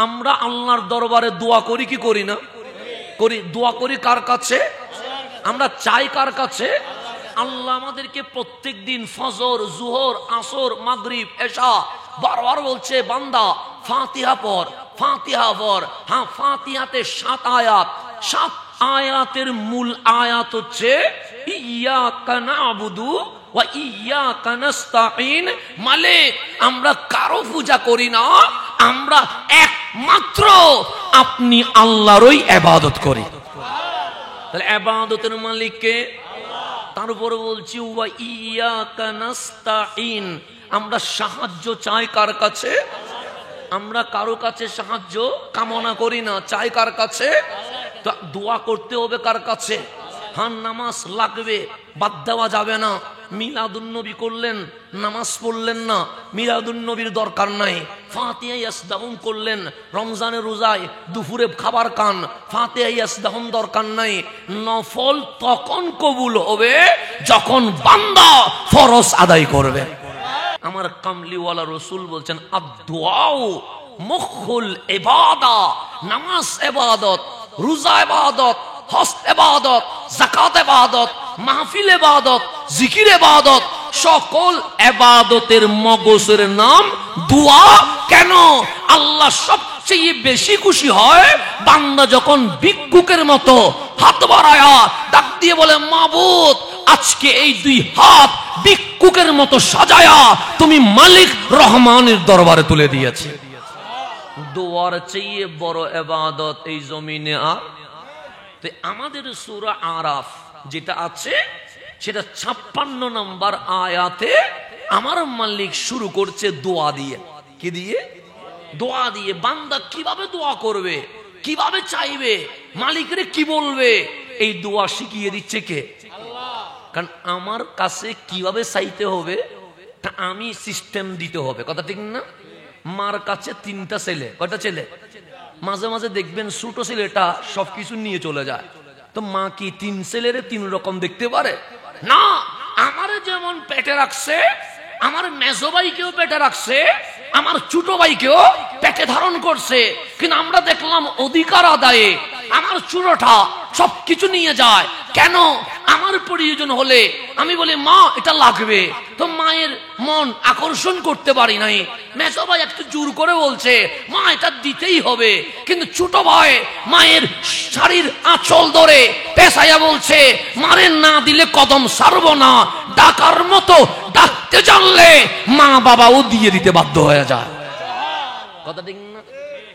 আমরা আল্লাহর দরবারে দোয়া করি কি করি না? করি। দোয়া করি কার কাছে? আমরা চাই কার কাছে? আল্লাহ আমাদেরকে প্রত্যেক দিন ফজর, জোহর, আসর, মাগরিব, এশা বারবার বলছে বান্দা ফাতিহা পড়, ফাতিহা পড়। হ্যাঁ, ফাতিহাতে 7 আয়াত। 7 আয়াতের মূল আয়াত হচ্ছে ইয়্যাকা না'বুদু ওয়া ইয়্যাকা নাস্তাঈন। মানে আমরা কারো পূজা করি না, আমরা একমাত্র আপনি আল্লাহরই ইবাদত করি। তাহলে ইবাদতের মালিক কে? তার উপরে বলছি ওয়া ইয়্যাকা নাস্তাঈন। আমরা সাহায্য চাই কার কাছে? আমরা কারো কাছে সাহায্য কামনা করি না, চাই কার কাছে? তো দোয়া করতে হবে কার কাছে? হ্যাঁ, নামাজ লাগবে, বাদ দেওয়া যাবে না। মিলাদুন্নবী করলেন, নামাজ পড়লেন না, মিলাদুন্নবীর দরকার নাই। ফাতিহা ইয়াসদাহুম করলেন, রমজানের রোজায় দুপুরে খাবার খান, ফাতিহা ইয়াসদাহুম দরকার নাই। নফল তখন কবুল হবে যখন বান্দা ফরজ আদায় করবে। আমার কামলিওয়ালা রসুল বলছেন আদ-দুআউ মুখুল ইবাদা। নামাজ ইবাদত, রোজা ইবাদত, হজ ইবাদত, যাকাত ইবাদত, মাহফিল ইবাদত, জিকির ইবাদত। সকল ইবাদতের মগজের নাম দোয়া। কেন? আল্লাহ সবচেয়ে বেশি খুশি হয় বান্দা যখন ভিক্ষুকের মতো হাত বাড়ায়া ডাক দিয়ে বলে মাবুদ, আজকে এই 2 হাত ভিক্ষুকের মতো সাজায়া তুমি মালিক রহমানের দরবারে তুলে দিয়েছে। দোয়ার চেয়ে বড় ইবাদত এই জমিনে আর? তো আমাদের সূরা আরাফ যেটা আছে সেটা 56 নম্বর আয়াতে আমার মালিক শুরু করছে দোয়া দিয়ে। কি দিয়ে? দোয়া দিয়ে। বান্দা কিভাবে দোয়া করবে, কিভাবে চাইবে, মালিকরে কি বলবে, এই দোয়া শিখিয়ে দিচ্ছে কে? আল্লাহ। কারণ আমার কাছে কিভাবে চাইতে হবে তা আমি সিস্টেম দিতে হবে। কথা ঠিক না? মার কাছে 3টা ছেলে, কয়টা ছেলে? মাঝে মাঝে দেখবেন ছোট ছেলেটা সবকিছু নিয়ে চলে যায়। তো মা কি 3 ছেলের 3 রকম দেখতে পারে? না। আমারে যেমন পেটে রাখছে, আমার মেজো ভাইকেও পেটে রাখছে, আমার ছোট ভাইকেও পেটে ধারণ করছে। কিন্তু আমরা দেখলাম অধিকার আদায়ে আমার ছোটটা সবকিছু নিয়ে যায়। কেন? আমার প্রয়োজন হলে আমি বলি মা এটা লাগবে, তো মায়ের মন আকর্ষণ করতে পারি নাই। মেজো ভাই একটু জোর করে বলছে মা এটা দিতেই হবে, কিন্তু ছোট ভাই মায়ের শাড়ির আঁচল ধরে পেছাইয়া বলছে মারে না দিলে কদম ছাড়বো না। ডাকার মতো ডাকতে জানলে মা বাবাও দিয়ে দিতে বাধ্য হয়ে যায়। কথা ঠিক না?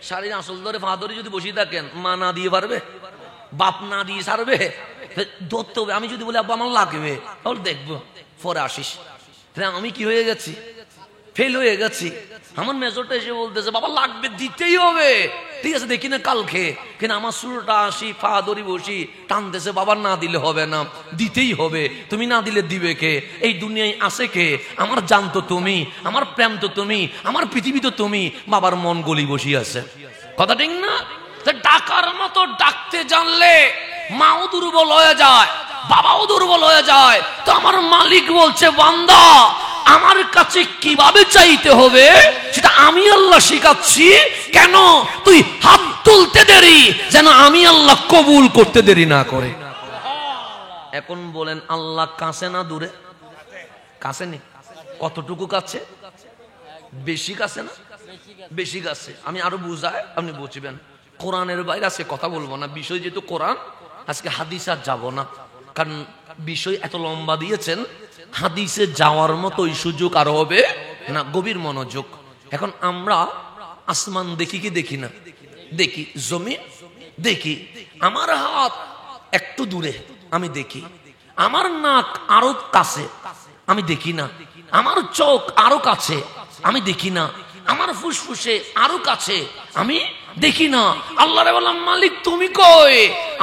শাড়ির আঁচল ধরে পা ধরে যদি বসে থাকেন, মা না দিয়ে পারবে? বাপ না দিয়ে ছাড়বে? ধরতে হবে। আমি যদি বলি আব্বা আমার লাগবে, তাহলে দেখবো পরে আসিস। আমি কি হয়ে গেছি? ফেল হয়ে গেছি। আমার মেজরটা এসে বলতেছে বাবা লাগবে, দিতেই হবে। ঠিক আছে দেখি না কালকে। কিন্তু আমার শুরুটা আসি পা ধরি বসি টানতেছে বাবা না দিলে হবে না, দিতেই হবে। তুমি না দিলে দিবে কে? এই দুনিয়ায় আছে কে? আমার জান তো তুমি, আমার প্রেম তো তুমি, আমার পৃথিবী তো তুমি। বাবার মন গলি বসি আছে। কথা ঠিক না? ডাকার মতো ডাকতে জানলে মাও দুর্বল হয়ে যায়, বাবাও দুর্বল হয়ে যায়। তো আমার মালিক বলছে বান্দা আমার কাছে কিভাবে চাইতে হবে সেটা আমি আল্লাহ শিখাচ্ছি। কেন? তুই হাত তুলতে দেরি যেন আমি আল্লাহ কবুল করতে দেরি না করে। এখন বলেন আল্লাহ কাছে না দূরে? কাছে নেই। কতটুকু কাছে? বেশি কাছে না? বেশি কাছে। আমি আরো বুঝাই, আপনি বুঝবেন। কোরআনের বাইরে আজকে কথা বলবো না, বিষয় যেহেতু কোরআন, আজকে হাদিস আর যাবো না। কারণ বিষয় এত লম্বা দিয়েছেন, হাদিসে যাওয়ার মতো ওই সুযোগ আরো হবে না। গভীর মনোযোগ। এখন আমরা আসমান দেখি কি দেখি না? দেখি। জমিন দেখি। আমার হাত একটু দূরে আমি দেখি, আমার নাক আরো কাছে আমি দেখি না, আমার চোখ আরো কাছে আমি দেখি না, আমার ফুসফুসে আরো কাছে আমি দেখি না। আল্লাহরে বললাম মালিক তুমি কই?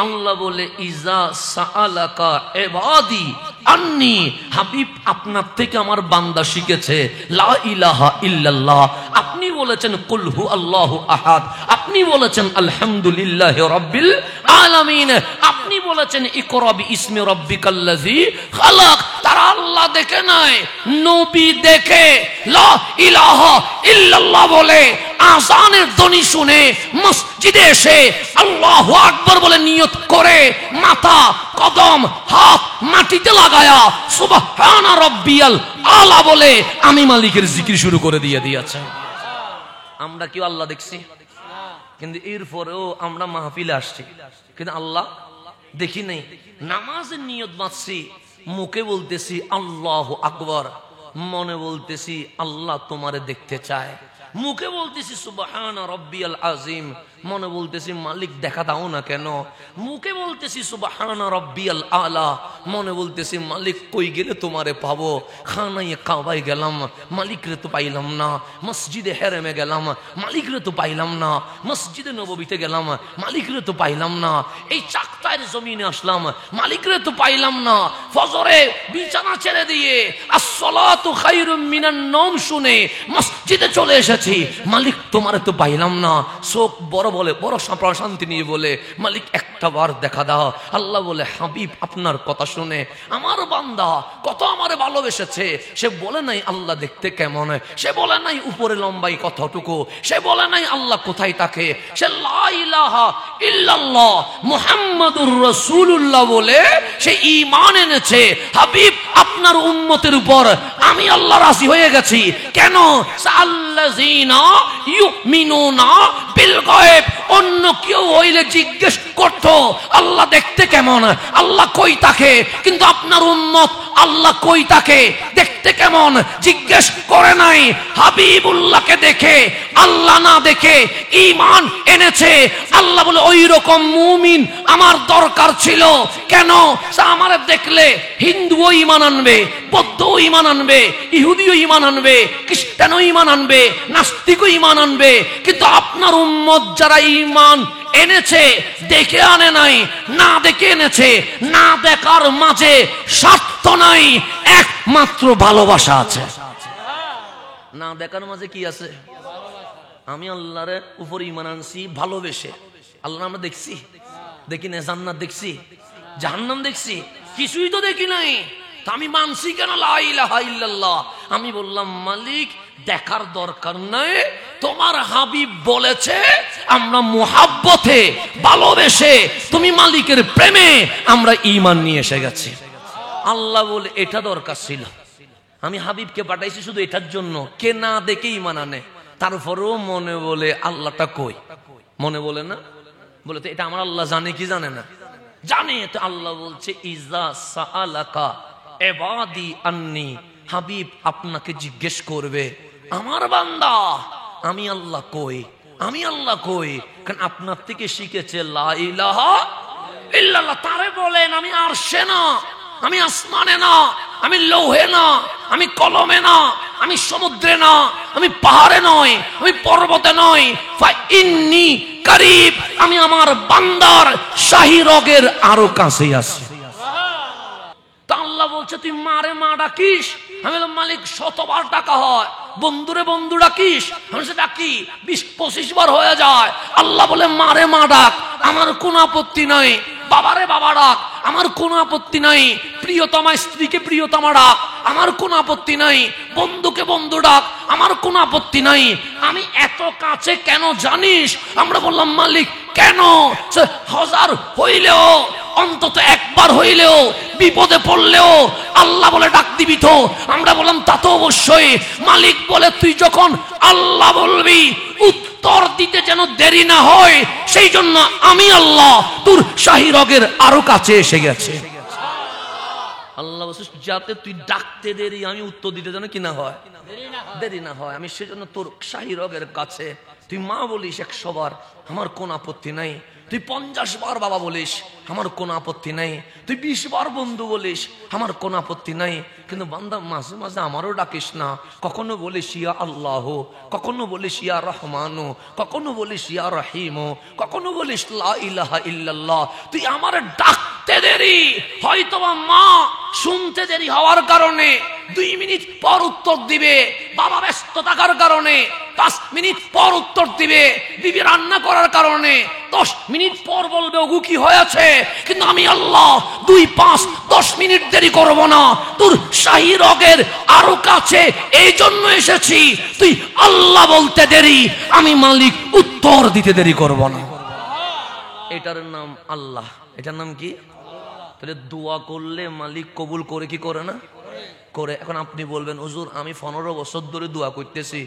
আল্লাহ বলে ইজা সাআলাকা ইবাদি আন্নি, হাবিব আপনার থেকে আমার বান্দা শিখেছে লা ইলাহা ইল্লাল্লাহ। আপনি বলেছেন কুল হু আল্লাহু আহাদ, আপনি বলেছেন আলহামদুলিল্লাহি রাব্বিল আলামিন, আপনি বলেছেন ইকরা বিইসমি রাব্বিকাল্লাযী খালাক। তারা আল্লাহ দেখে নাই, নবী দেখে লা ইলাহা ইল্লাল্লাহ বলে আযানের ধ্বনি শুনে মসজিদে এসে আল্লাহু আকবার বলে নিয়ত করে মাথা কদম হাত মাটিতে লাগায়া সুবহানা রাব্বিয়াল আলা বলে আমি মালিকের জিকির শুরু করে দিয়েছে। আমরা কি আল্লাহ দেখছি? কিন্তু এরপরেও আমরা মাহফিলে আসছি, কিন্তু আল্লাহ দেখি নাই। নামাজের নিয়ত বাঁধছি, মুখে বলতেছি আল্লাহু আকবার, মনে বলতেছি আল্লাহ তোমারে দেখতে চায়। মুখে বলতেছি সুবহানা রাব্বিয়াল আযীম, মনে বলতেছি মালিক দেখা দাও না কেন। মুখে বলতেছি সুবহানা রাব্বিয়াল আলা, মনে বলতেছি মালিক কই গেলে তোমারে পাবো। খানায়ে কাবায় গেলাম, মালিক রে তো পাইলাম না। মসজিদে হেরেমে গেলাম, মালিক রে তো পাইলাম না। মসজিদে নববীতে গেলাম, মালিক রে তো পাইলাম না। এই চাকতার জমিনে আসলাম, মালিক রে তো পাইলাম না। ফজরে বিছানা ছেড়ে দিয়ে আসসালাতু খায়রুম মিনান নওম শুনে মসজিদে চলে এসেছি, মালিক তোমারে তো পাইলাম না। চোখ বড় বলে, বড় প্রশান্তি নিয়ে বলে মালিক একটা বার দেখা দাও। আল্লাহ বলে হাবিব আপনার কথা শুনে আমার বান্দা কত আমারে ভালোবেসেছে। সে বলে নাই আল্লাহ দেখতে কেমন, সে বলে নাই উপরে লম্বাই কতটুকু, সে বলে নাই আল্লাহ কোথায় থাকে। সে লা ইলাহা ইল্লাল্লাহ মুহাম্মাদুর রাসূলুল্লাহ বলে সে ঈমান এনেছে। হাবিব আপনার উম্মতের উপর আমি আল্লাহ রাজি হয়ে গেছি। কেন? আল্লাযীনা ইউমিনুনা বিল গায়ব। অন্য কেউ হইলে জিজ্ঞেস করত আল্লাহ দেখতে কেমন, আল্লাহ কই থাকে, কিন্তু আপনার উম্মত আল্লাহ কই থাকে দেখতে কেমন জিজ্ঞেস করে নাই। হাবিবুল্লাহকে দেখে আল্লাহ না দেখে ঈমান এনেছে। আল্লাহ বলে ওই রকম মুমিন আমার দরকার ছিল। কেন? আমারে দেখলে হিন্দুও ঈমান আনবে, বৌদ্ধও ঈমান আনবে, ইহুদিও ঈমান আনবে, খ্রিস্টানও ঈমান আনবে, নাস্তিকও ঈমান আনবে। কিন্তু আপনার উম্মত যারা ঈমান এনেছে দেখে আনে নাই, না দেখে এনেছে। না দেখার মাঝে স্বার্থ নাই, একমাত্র ভালোবাসা আছে। না দেখার মাঝে কি আছে? আমি আল্লাহর উপর ঈমান আনছি ভালোবেসে। আল্লাহ আমরা দেখছি? দেখি না। জান্নাত দেখছি? জাহান্নাম দেখছি? কিছুই তো দেখি নাই। তা আমি মানছি কেন লা ইলাহা ইল্লাল্লাহ? আমি বললাম মালিক দেখার দরকার নাই, তোমার হাবিব বলেছে আমরা মুহাব্বতে ভালোবেসে তুমি মালিকের প্রেমে আমরা ঈমান নিয়ে এসে গেছি। আল্লাহ বলে এটা দরকার ছিল। আমি হাবিবকে পাঠাইছি শুধু এটার জন্য, কে না দেখে ঈমান আনে। তারপরেও মনে বলে আল্লাহটা কই, মনে বলে না, বলে তো এটা আমার আল্লাহ জানে কি জানে না? জানে। তো আল্লাহ বলছে ইজা সাআলাকা ইবাদি আন্নি, হাবিব আপনাকে জিজ্ঞেস করবে আমার বান্দা আমি আল্লাহ কই, আমি আল্লাহ কই। কারণ আপনার থেকে শিখেছে লা ইলাহা ইল্লাল্লাহ। তারে বলেন আমি আরশে না, আমি আসমানে না, আমি লৌহে না, আমি কলমে না, আমি সমুদ্রে না, আমি পাহাড়ে নয়, আমি পর্বতে নয়। ফাইন্নি করিব, আমি আমার বান্দার শাহী রগের আরো কাছে আছি। তা আল্লাহ বলছে তুই মারে মা ডাকিস? আমি বললাম মালিক 100 বার ডাকা হয়। বন্ধুরে বন্ধু ডাকিস? আমি ডাকি 20-25 বার হয়ে যায়। আল্লাহ বলে মারে মা ডাক, আমার কোনো আপত্তি নাই। বাবারে বাবা ডাক, আমার কোনো আপত্তি নাই। প্রিয়তমা স্ত্রীকে প্রিয়তমা ডাক, আমার কোনো আপত্তি নাই। বন্ধুকে বন্ধু ডাক, আমার কোনো আপত্তি নাই। আমি এত কাছে কেন জানিস? আমরা বললাম মালিক কেন? 1000 হইলেও অন্তত একবার হইলেও বিপদে পড়লেও আল্লাহ বলে ডাক দিবি তো? আমরা বললাম তা তো অবশ্যই। মালিক বলে তুই যখন আল্লাহ বলবি উত্তর দিতে যেন দেরি না হয়, সেই জন্য আমি আল্লাহ তোর শাহী রগের আরো কাছে এসে গেছে। আল্লাহ বলছে যাতে তুই ডাকতে দেরি, আমি উত্তর দিতে যেন কি না হয়, দেরি না হয়। আমি সেজন্য তোর শাহী রগের কাছে। তুই মা বলিস 100 বার, আমার কোন আপত্তি নাই। তুই 50 বার বাবা বলিস, আমার কোনো আপত্তি নাই। তুই 20 বার বন্ধু বলিস, আমার কোনো আপত্তি নাই। কিন্তু বান্দা মাঝে মাঝে আমারও ডাকিস না। কখনো বলিস ইয়া আল্লাহ, কখনো বলিস ইয়া রহমান, কখনো বলিস ইয়া রহিম, কখনো বলিস লা ইলাহা ইল্লাল্লাহ। তুই আমার ডাকতে দেরি, হয়তো মা শুনতে দেরি হওয়ার কারণে 2 মিনিট পর উত্তর দিবে, বাবা ব্যস্ত থাকার কারণে 5 মিনিট পর উত্তর দিবে, বিবি রান্না করার কারণে 10 মিনিট পর বলবে ওগু কি হয়েছে। কিন্তু আমি আল্লাহ 2, 5, 10 মিনিট দেরি করব না। তোর শাহী রগের আরো কাছে এই জন্য এসেছি, তুই আল্লাহ বলতে দেরি, আমি মালিক উত্তর দিতে দেরি করব না। এটার নাম আল্লাহ। এটার নাম কি? তাহলে দোয়া করলে মালিক কবুল করে কি করে না? করে। এখন আপনি বলবেন হুজুর আমি 15 বছর ধরে দোয়া করতেছি,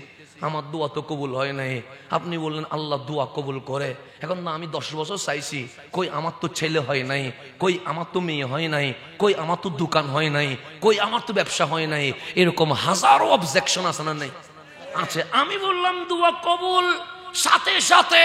আমার দোয়া তো কবুল হয় নাই। আপনি বললেন আল্লাহ দোয়া কবুল করে। এখন না আমি 10 বছর চাইছি, কই আমার তো ছেলে হয় নাই, কই আমার তো মেয়ে হয় নাই, কই আমার তো দোকান হয় নাই, কই আমার তো ব্যবসা হয় নাই। এরকম হাজারো অবজেকশন আছে না? নাই আছে। আমি বললাম দোয়া কবুল, সাথে সাথে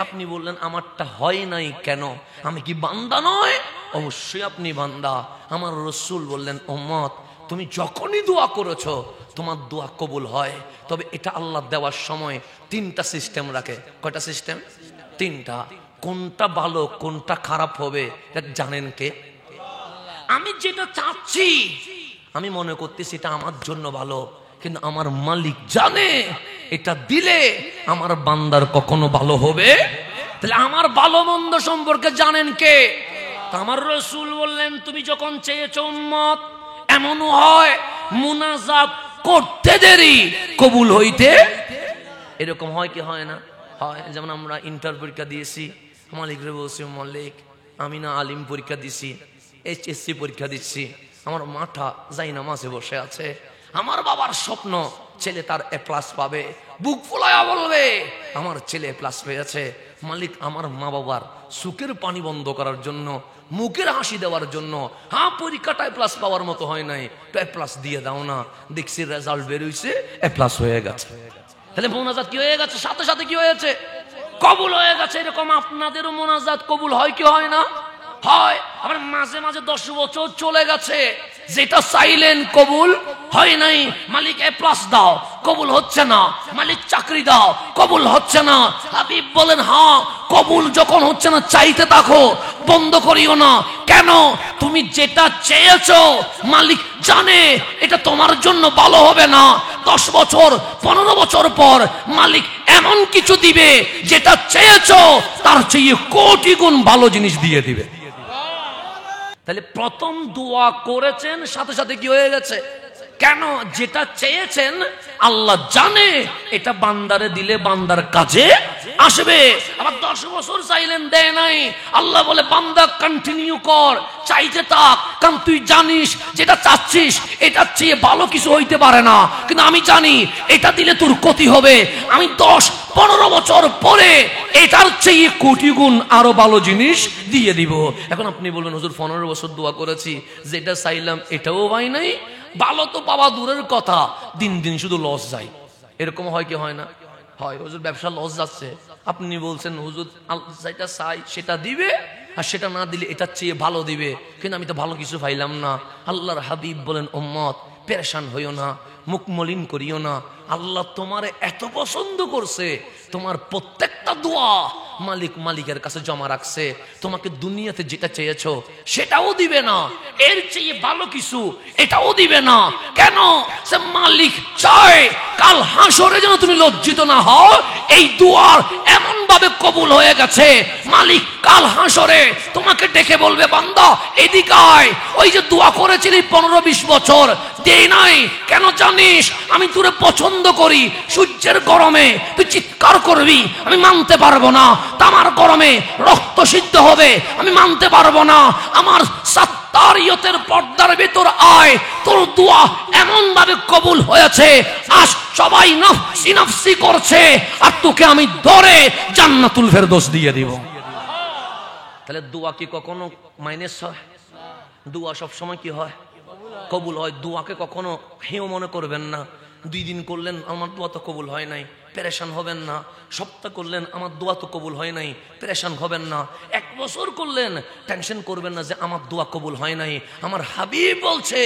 আপনি বললেন আমারটা হয় নাই কেন? আমি কি বান্দা নয়? অবশ্যই আপনি বান্দা। আমার রাসূল বললেন উম্মত তুমি যখনই দোয়া করেছো তোমার দোয়া কবুল হয়, তবে এটা আল্লাহ দেওয়ার সময় 3টা সিস্টেম রাখে। কয়টা সিস্টেম? 3টা। কোনটা ভালো কোনটা খারাপ হবে এটা জানেন কে? আমি যেটা চাচ্ছি আমি মনে করতেছি এটা আমার জন্য ভালো, কিন্তু আমার মালিক জানে এটা দিলে আমার বান্দার কখনো ভালো হবে। তাহলে আমার ভালো মন্দ সম্পর্কে জানেন কে? আমার রাসূল বললেন তুমি যখন চেয়েছো উম্মত, এমনও হয় মুনাজাত করতে দেরি কবুল হইতে এরকম হয় কি হয় না? হয়। যেমন আমরা ইন্টার পরীক্ষা দিয়েছি, মালিক রে বলছি মালিক আমি না আলিম পরীক্ষা দিছি, এইচএসসি পরীক্ষা দিচ্ছি, আমার মাথা যাই না মাঝে বসে আছে। আমার বাবার স্বপ্ন ছেলে তার A+ পাবে, বুক ফুলায়া বলবে আমার ছেলে A+ পেয়েছে। মালিক আমার মা বাবার সুখের পানি বন্ধ করার জন্য, মুখের হাসি দেওয়ার জন্য, হ্যাঁ পরীক্ষাটা A+ পাওয়ার মতো হয় নাই, তো A+ দিয়ে দাও না। দেখছি রেজাল্ট বের হইছে, A+ হয়ে গেছে। তাহলে মোনাজাত কি হয়ে গেছে? সাথে সাথে কি হয়েছে? কবুল হয়ে গেছে। এরকম আপনাদেরও মোনাজাত কবুল হয় কি হয় না? হয়। আবার মাঝে মাঝে 10 বছর চলে গেছে, যেটা চাইলেন কবুল হয় নাই। মালিক A+ দাও, কবুল হচ্ছে না। মালিক চাকরি দাও, কবুল হচ্ছে না। হাবিব বলেন হ্যাঁ কবুল যখন হচ্ছে না চাইতে থাকো, বন্ধ করিও না। কেন? তুমি যেটা চেয়েছো মালিক জানে এটা তোমার জন্য ভালো হবে না। 10 বছর 15 বছর পর মালিক এমন কিছু দিবে যেটা চেয়েছো তার চেয়ে কোটি গুণ ভালো জিনিস দিয়ে দিবে। তাহলে প্রথম দোয়া করেছেন, সাথে সাথে কি হয়ে গেছে? কেন? যেটা চেয়েছেন আল্লাহ জানে এটা বান্দারে দিলে বান্দার কাজে আসবে। আবার 10 বছর চাইলেন দেয় নাই, আল্লাহ বলে বান্দা কন্টিনিউ কর, চাইতে থাক, কারণ তুই জানিস যেটা চাচ্ছিস এটার চেয়ে ভালো কিছু হইতে পারে না, কিন্তু আমি জানি এটা দিলে তোর ক্ষতি হবে। আমি 10-15 বছর পরে এটার চেয়ে কোটি গুণ আরো ভালো জিনিস দিয়ে দিব। এখন আপনি বলবেন হুজুর 15 বছর দোয়া করেছি, যেটা চাইলাম এটাও পাই নাই, ভালো তো পাওয়া দূরের কথা, দিন দিন শুধু লস যায়। এরকম হয় কি হয় না? হয়। হুজুর ব্যবসা লস যাচ্ছে, আপনি বলছেন হুজুর যেটা চাই সেটা দিবে, আর সেটা না দিলে এটার চেয়ে ভালো দিবে, কিন্তু আমি তো ভালো কিছু পাইলাম না। আল্লাহর হাবিব বলেন উম্মত পেরেশান হইও না, মুখ মলিন করিও না। আল্লাহ তোমারে এত পছন্দ করছে, তোমার প্রত্যেকটা দোয়া মালিকের কাছে জমা রাখছে। তোমাকে দুনিয়াতে যেটা চেয়েছো সেটাও দিবে না, এর চেয়ে ভালো কিছু এটাও দিবে না। কেন? সে মালিক চায় কাল হাসরে যেন তুমি লজ্জিত না হও। এই দোয়ার এমন ভাবে কবুল হয়ে গেছে, মালিক কাল হাসরে তোমাকে ডেকে বলবে বান্দা এদিকে আয়, ওই যে দোয়া করেছিলি 15-20 বছর দেই নাই, কেন জানিস? আমি তোরে পছন্দ করি। সূর্যের গরমে তুই চিৎকার করবি, আমি মানতে পারবো না। তামার গরমে রক্ত সিদ্ধ হবে, আমি মানতে পারবো না। আমার সাত্তারিয়তের পর্দার ভেতর আয়, তোর দোয়া এমন ভাবে কবুল হয়েছে, আজ সবাই নফসি নফসি করছে, আর তোকে আমি ধরে জান্নাতুল ফেরদৌস দিয়ে দিব। তাহলে দোয়া কি কখনো মাইনাস হয়? দোয়া সব সময় কি হয়? কবুল হয়। দোয়াকে কখনো হেয় মনে করবেন না। 2 দিন করলেন, আমার দোয়া তো কবুল হয় নাই, পেরেশান হবেন না। সপ্তাহ করলেন, আমার দোয়া তো কবুল হয় নাই, পেরেশান হবেন না। 1 বছর করলেন, টেনশন করবেন না যে আমার দোয়া কবুল হয় নাই। আমার হাবিব বলছে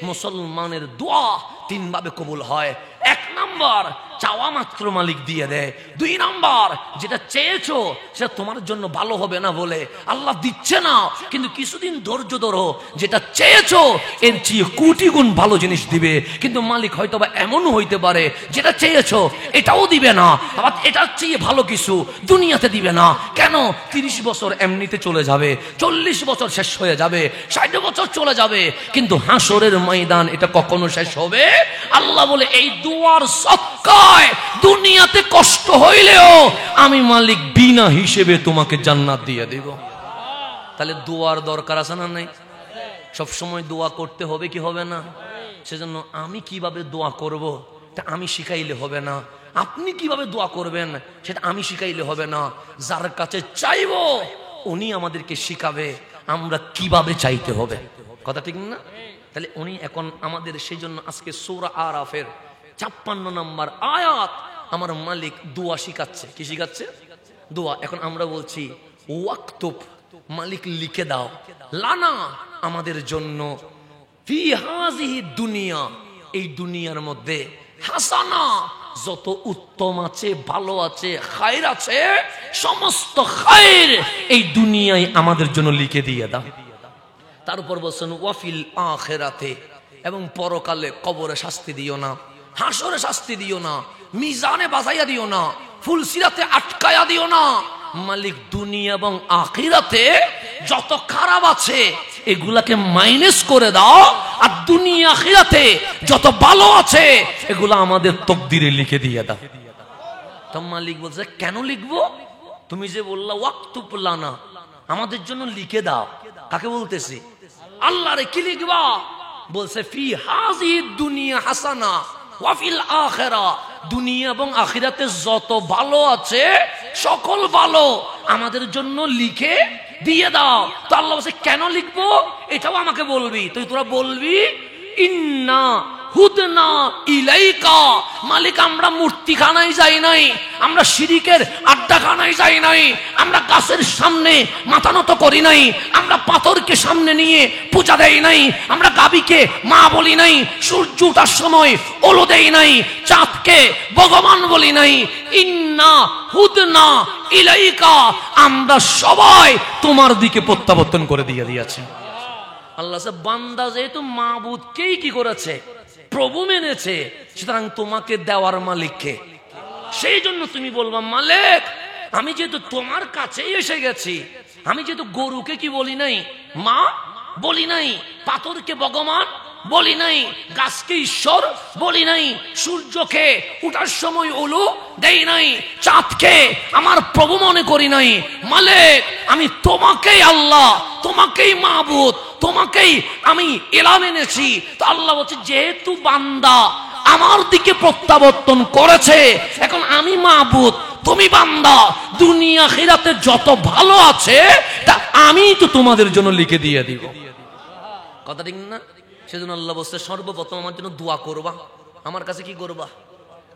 মুসলমানের দোয়া 3 ভাবে কবুল হয়। 1 নাম্বার, চাওয়া মাত্র মালিক দিয়ে দেয়। 2 নাম্বার, যেটা চেয়েছো সেটা তোমার জন্য ভালো হবে না বলে আল্লাহ দিচ্ছে না, কিন্তু কিছুদিন ধৈর্য ধরো, যেটা চেয়েছো এর চেয়ে কোটি গুণ ভালো জিনিস দিবে। কিন্তু মালিক হয়তো বা এমনও হইতে পারে যেটা চেয়েছো এটাও দিবে না, আবার এটার চেয়ে ভালো কিছু দুনিয়াতে দিবে না। কেন? 30 বছর এমনিতে চলে যাবে, 40 বছর শেষ হয়ে যাবে, 60 বছর চলে যাবে, কিন্তু হাসরের ময়দান এটা কখনো শেষ হবে? আল্লাহ বলে এই দুয়ার সৎকায় দুনিয়াতে কষ্ট হইলেও আমি মালিক বিনা হিসেবে তোমাকে জান্নাত দিয়ে দেব। তাহলে দোয়ার দরকার আছে না নাই? সব সময় দোয়া করতে হবে কি হবে না? সেজন্য আমি কিভাবে দোয়া করব তা আমি শিখাইলে হবে না, আপনি কিভাবে দোয়া করবেন সেটা আমি শিখাইলে হবে না। যার কাছে চাইবো উনি আমাদেরকে শিখাবে আমরা কিভাবে চাইতে হবে। কথা ঠিক না? তাহলে উনি এখন আমাদের সেই জন্য আজকে সূরা আরাফের 56 নম্বর আয়াত আমার মালিক দোয়া শিখাচ্ছে। কি শিখাচ্ছে? দোয়া। এখন আমরা বলছি ওয়াক্তুব, মালিক লিখে দাও, লানা আমাদের জন্য, ফি হাযিহি দুনিয়া এই দুনিয়ার মধ্যে, হাসানা যত উত্তম আছে, ভালো আছে, খায়ের আছে, সমস্ত খায়ের এই দুনিয়ায় আমাদের জন্য লিখে দিয়ে দাও। তারপর বলছেন ওয়াফিল আখিরাতে, এবং পরকালে কবরে শাস্তি দিও না, হাসরে শাস্তি দিও না, মিজানে বাজাইয়া দিও না, ফুলসিরাতে আটকায়া দিও না। মালিক দুনিয়া এবং আখিরাতে যত খারাপ আছে এগুলাকে মাইনাস করে দাও, আর দুনিয়া আখিরাতে যত ভালো আছে এগুলা আমাদের তকদিরে লিখে দিয়ে দাও। তো মালিক বলছে কেন লিখবো? তুমি যে বললা ওয়াক্তুব লানা আমাদের জন্য লিখে দাও, কাকে বলতেছি? আল্লাহ রে। কি লিখবা? বলছে ফি হাযিহি দুনিয়া হাসানা ওয়া ফিল আখিরা, দুনিয়া এবং আখিরাতে যত ভালো আছে সকল ভালো আমাদের জন্য লিখে দিয়ে দাও। তো আল্লাহ বলছে কেন লিখবো এটাও আমাকে বলবি। তুই তোরা বলবি ইন্না হুদনা ইলাইকা, মালিক আমরা মূর্তিখানায় যাই নাই, আমরা শিরিকের আড্ডাখানায় যাই নাই, আমরা গাছের সামনে মাথা নত করি নাই, আমরা পাথরকে সামনে নিয়ে পূজা দেই নাই, আমরা গাবিকে মা বলি নাই, সূর্য ওঠার সময় ওলো দেই নাই, চাঁদকে ভগবান বলি নাই। ইন্না হুদনা ইলাইকা, আমরা সবাই তোমার দিকে প্রত্যাবর্তন করে দিয়ে দিয়েছি। আল্লাহ বান্দা যেহেতু মাবুদকেই কি করেছে? প্রভু মেনেছে, সুতরাং তোমাকে দেওয়ার মালিককে। সেই জন্য তুমি বলবা মালিক আমি যেহেতু তোমার কাছেই এসে গেছি, আমি যেহেতু গরুকে কি বলি নাই মা, বলি নাই পাথরকে ভগবান বলি নাই, গাছকে ঈশ্বর বলি নাই, সূর্যকে উঠার সময় ওলো দেই নাই, চাঁদকে আমার প্রভু মনে করি নাই। মালিক আমি তোমাকেই আল্লাহ, তোমাকেই মাবুদ, তোমাকেই আমি এলা মেনেছি। তো আল্লাহ বলছে যেহেতু বান্দা আমার দিকে প্রত্যাবর্তন করেছে, এখন আমি মাবুদ, তুমি বান্দা, দুনিয়া আখিরাতে যত ভালো আছে তা আমি তো তোমাদের জন্য লিখে দিয়ে দিব। কথা ঠিক না? সেজন্য আল্লাহ বলছে সর্বপ্রথম আমার জন্য দোয়া করবা। আমার কাছে কি করবা?